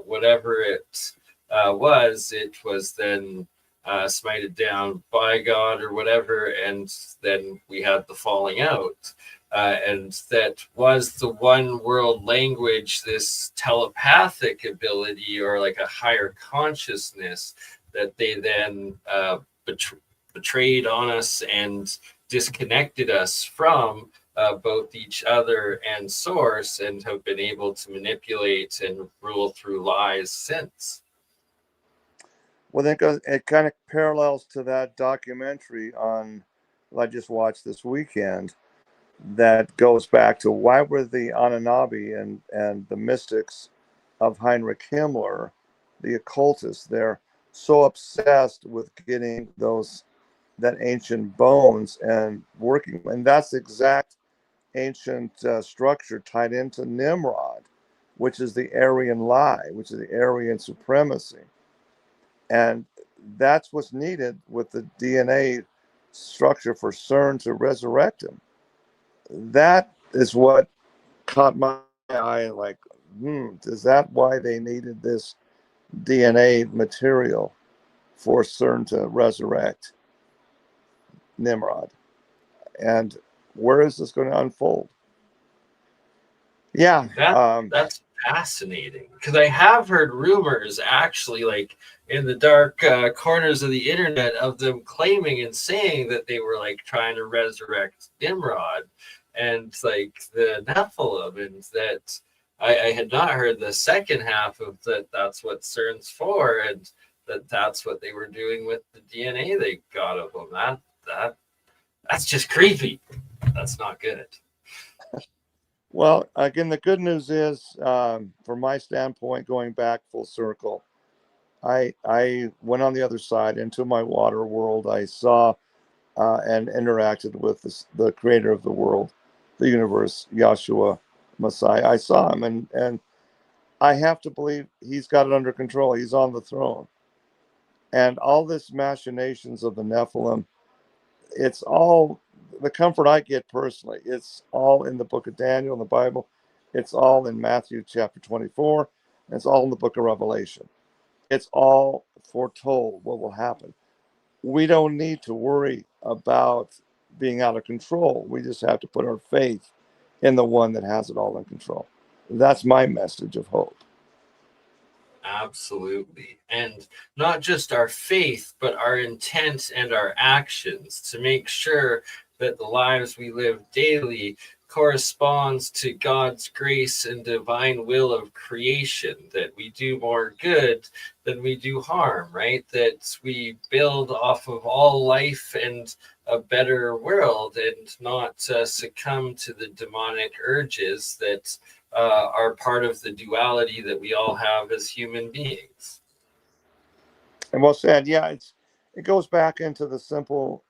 whatever it was then smited down by God or whatever, and then we had the falling out. And that was the one world language, this telepathic ability or like a higher consciousness that they then betrayed on us and disconnected us from both each other and source, and have been able to manipulate and rule through lies since. Well, then it kind of parallels to that documentary I just watched this weekend that goes back to why were the Anunnaki and the mystics of Heinrich Himmler, the occultists, they're so obsessed with getting that ancient bones and working. And that's the exact ancient structure tied into Nimrod, which is the Aryan lie, which is the Aryan supremacy. And that's what's needed with the DNA structure for CERN to resurrect him. That is what caught my eye. Like, is that why they needed this DNA material for CERN to resurrect Nimrod? And where is this going to unfold? Yeah. That's fascinating, because I have heard rumors actually, like in the dark corners of the internet, of them claiming and saying that they were like trying to resurrect Nimrod and like the Nephilim, and that I had not heard the second half of that. That's what CERN's for, and that's what they were doing with the DNA they got of them. That's just creepy. That's not good. Well, again, the good news is, from my standpoint, going back full circle, I went on the other side into my water world. I saw and interacted with the creator of the world, the universe, Yahshua, Messiah. I saw him, and I have to believe he's got it under control. He's on the throne. And all this machinations of the Nephilim, it's all the comfort I get personally. It's all in the book of Daniel in the Bible. It's all in Matthew chapter 24. And it's all in the book of Revelation. It's all foretold what will happen. We don't need to worry about being out of control. We just have to put our faith in the one that has it all in control. That's my message of hope. Absolutely. And not just our faith, but our intent and our actions to make sure that the lives we live daily corresponds to God's grace and divine will of creation, that we do more good than we do harm, right? That we build off of all life and a better world, and not succumb to the demonic urges that are part of the duality that we all have as human beings. And well said. Yeah, it goes back into the simple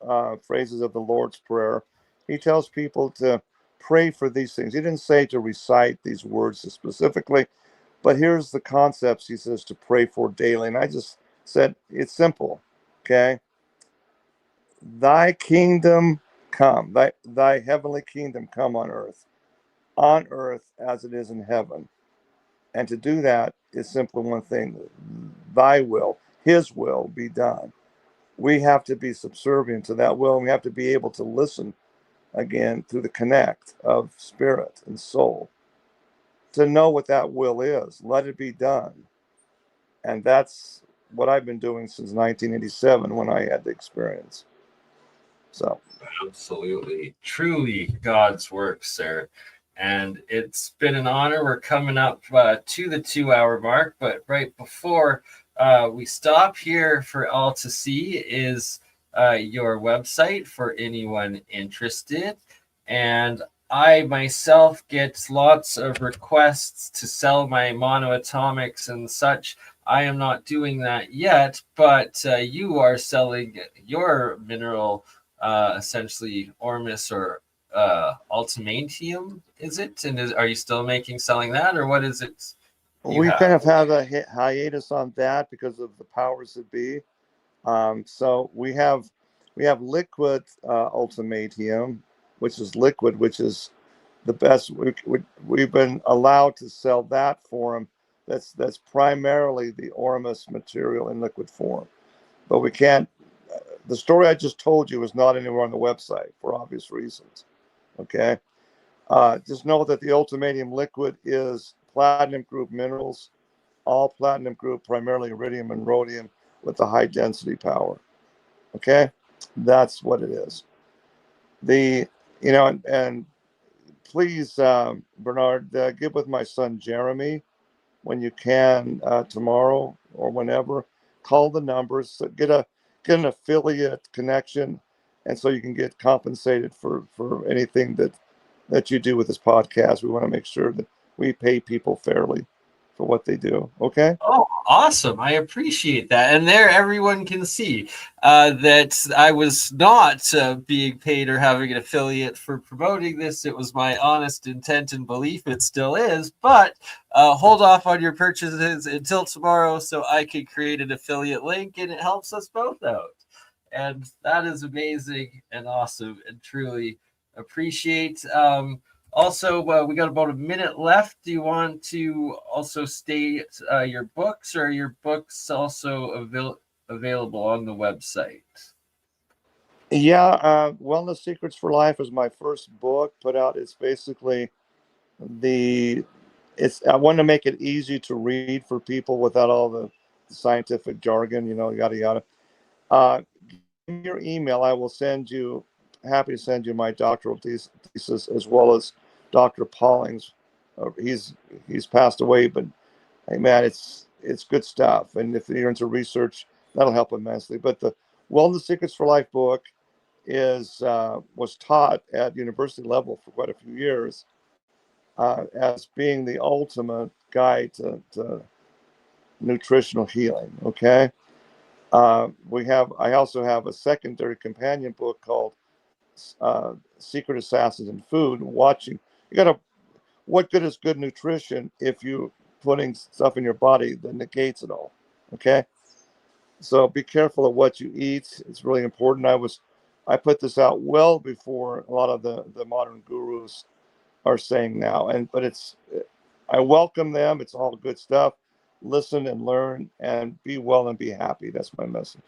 phrases of the Lord's Prayer. He tells people to pray for these things. He didn't say to recite these words specifically, but here's the concepts he says to pray for daily. And I just said, it's simple, okay? Thy kingdom come, thy heavenly kingdom come on earth as it is in heaven. And to do that is simply one thing: thy will, his will be done. We have to be subservient to that will, and we have to be able to listen again through the connect of spirit and soul to know what that will is. Let it be done. And that's what I've been doing since 1987 when I had the experience. So absolutely, truly God's work, sir. And it's been an honor. We're coming up to the 2-hour mark, but right before we stop here, for all to see is your website for anyone interested. And I myself get lots of requests to sell my monoatomics and such. I am not doing that yet, but you are selling your mineral, essentially Ormus or ultimatium, is it? And are you still selling that, or what is it? We kind of have a hiatus on that because of the powers that be. So we have liquid ultimatium, which is liquid, which is the best. We've been allowed to sell that form. That's primarily the Ormus material in liquid form, but we can't. The story I just told you is not anywhere on the website for obvious reasons. Okay, just know that the ultimatium liquid is platinum group minerals, all platinum group, primarily iridium and rhodium with the high density power. Okay, that's what it is. And please, Bernard, get with my son Jeremy when you can tomorrow or whenever. Call the numbers, get an affiliate connection, and so you can get compensated for anything that you do with this podcast. We want to make sure that we pay people fairly for what they do. Okay. Oh, awesome. I appreciate that. And there everyone can see that I was not being paid or having an affiliate for promoting this. It was my honest intent and belief. It still is. But hold off on your purchases until tomorrow so I can create an affiliate link, and it helps us both out. And that is amazing and awesome and truly appreciate. Also, we got about a minute left. Do you want to also state your books, or are your books also available on the website? Yeah, Wellness Secrets for Life is my first book put out. It's basically I want to make it easy to read for people without all the scientific jargon, yada yada. Give me your email. I will happy to send you my doctoral thesis, as well as Dr. Pauling's. He's passed away, but hey man, it's good stuff. And if you're into research, that'll help immensely. But the Wellness Secrets for Life book was taught at university level for quite a few years as being the ultimate guide to nutritional healing. Okay. I also have a secondary companion book called Secret Assassins in Food. What good is good nutrition if you putting stuff in your body that negates it all? Okay, so be careful of what you eat. It's really important. I put this out well before a lot of the modern gurus are saying now, but I welcome them. It's all good stuff. Listen and learn and be well and be happy. That's my message.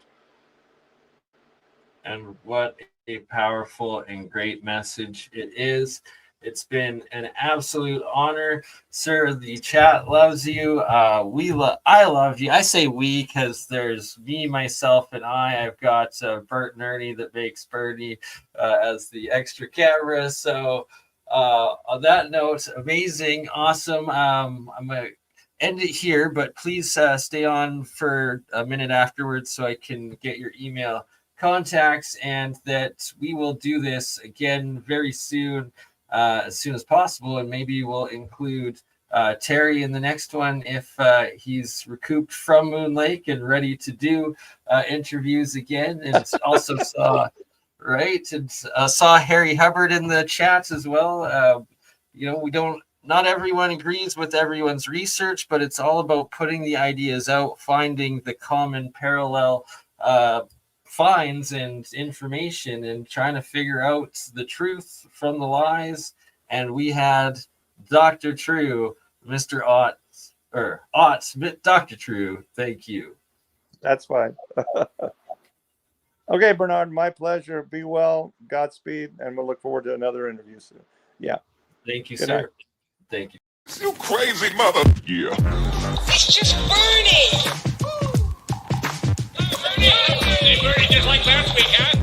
And what a powerful and great message it is. It's been an absolute honor, sir. The chat loves you. I love you. I say we because there's me, myself, and I. I've got Bert and Ernie that makes BurnEye as the extra camera. So on that note, amazing, awesome. I'm going to end it here, but please stay on for a minute afterwards so I can get your email contacts, and that we will do this again very soon. As soon as possible, and maybe we'll include Terry in the next one if he's recouped from Moon Lake and ready to do interviews again. And also saw Harry Hubbard in the chats as well. Not everyone agrees with everyone's research, but it's all about putting the ideas out, finding the common parallel finds and information, and trying to figure out the truth from the lies. And we had Dr. True, Mr. Dr. True. Thank you. That's fine. Okay, Bernard, my pleasure. Be well, Godspeed, and we'll look forward to another interview soon. Yeah. Thank you, sir. Night. Thank you. You crazy mother. Yeah. It's just BurnEye. BurnEye just like last week, huh?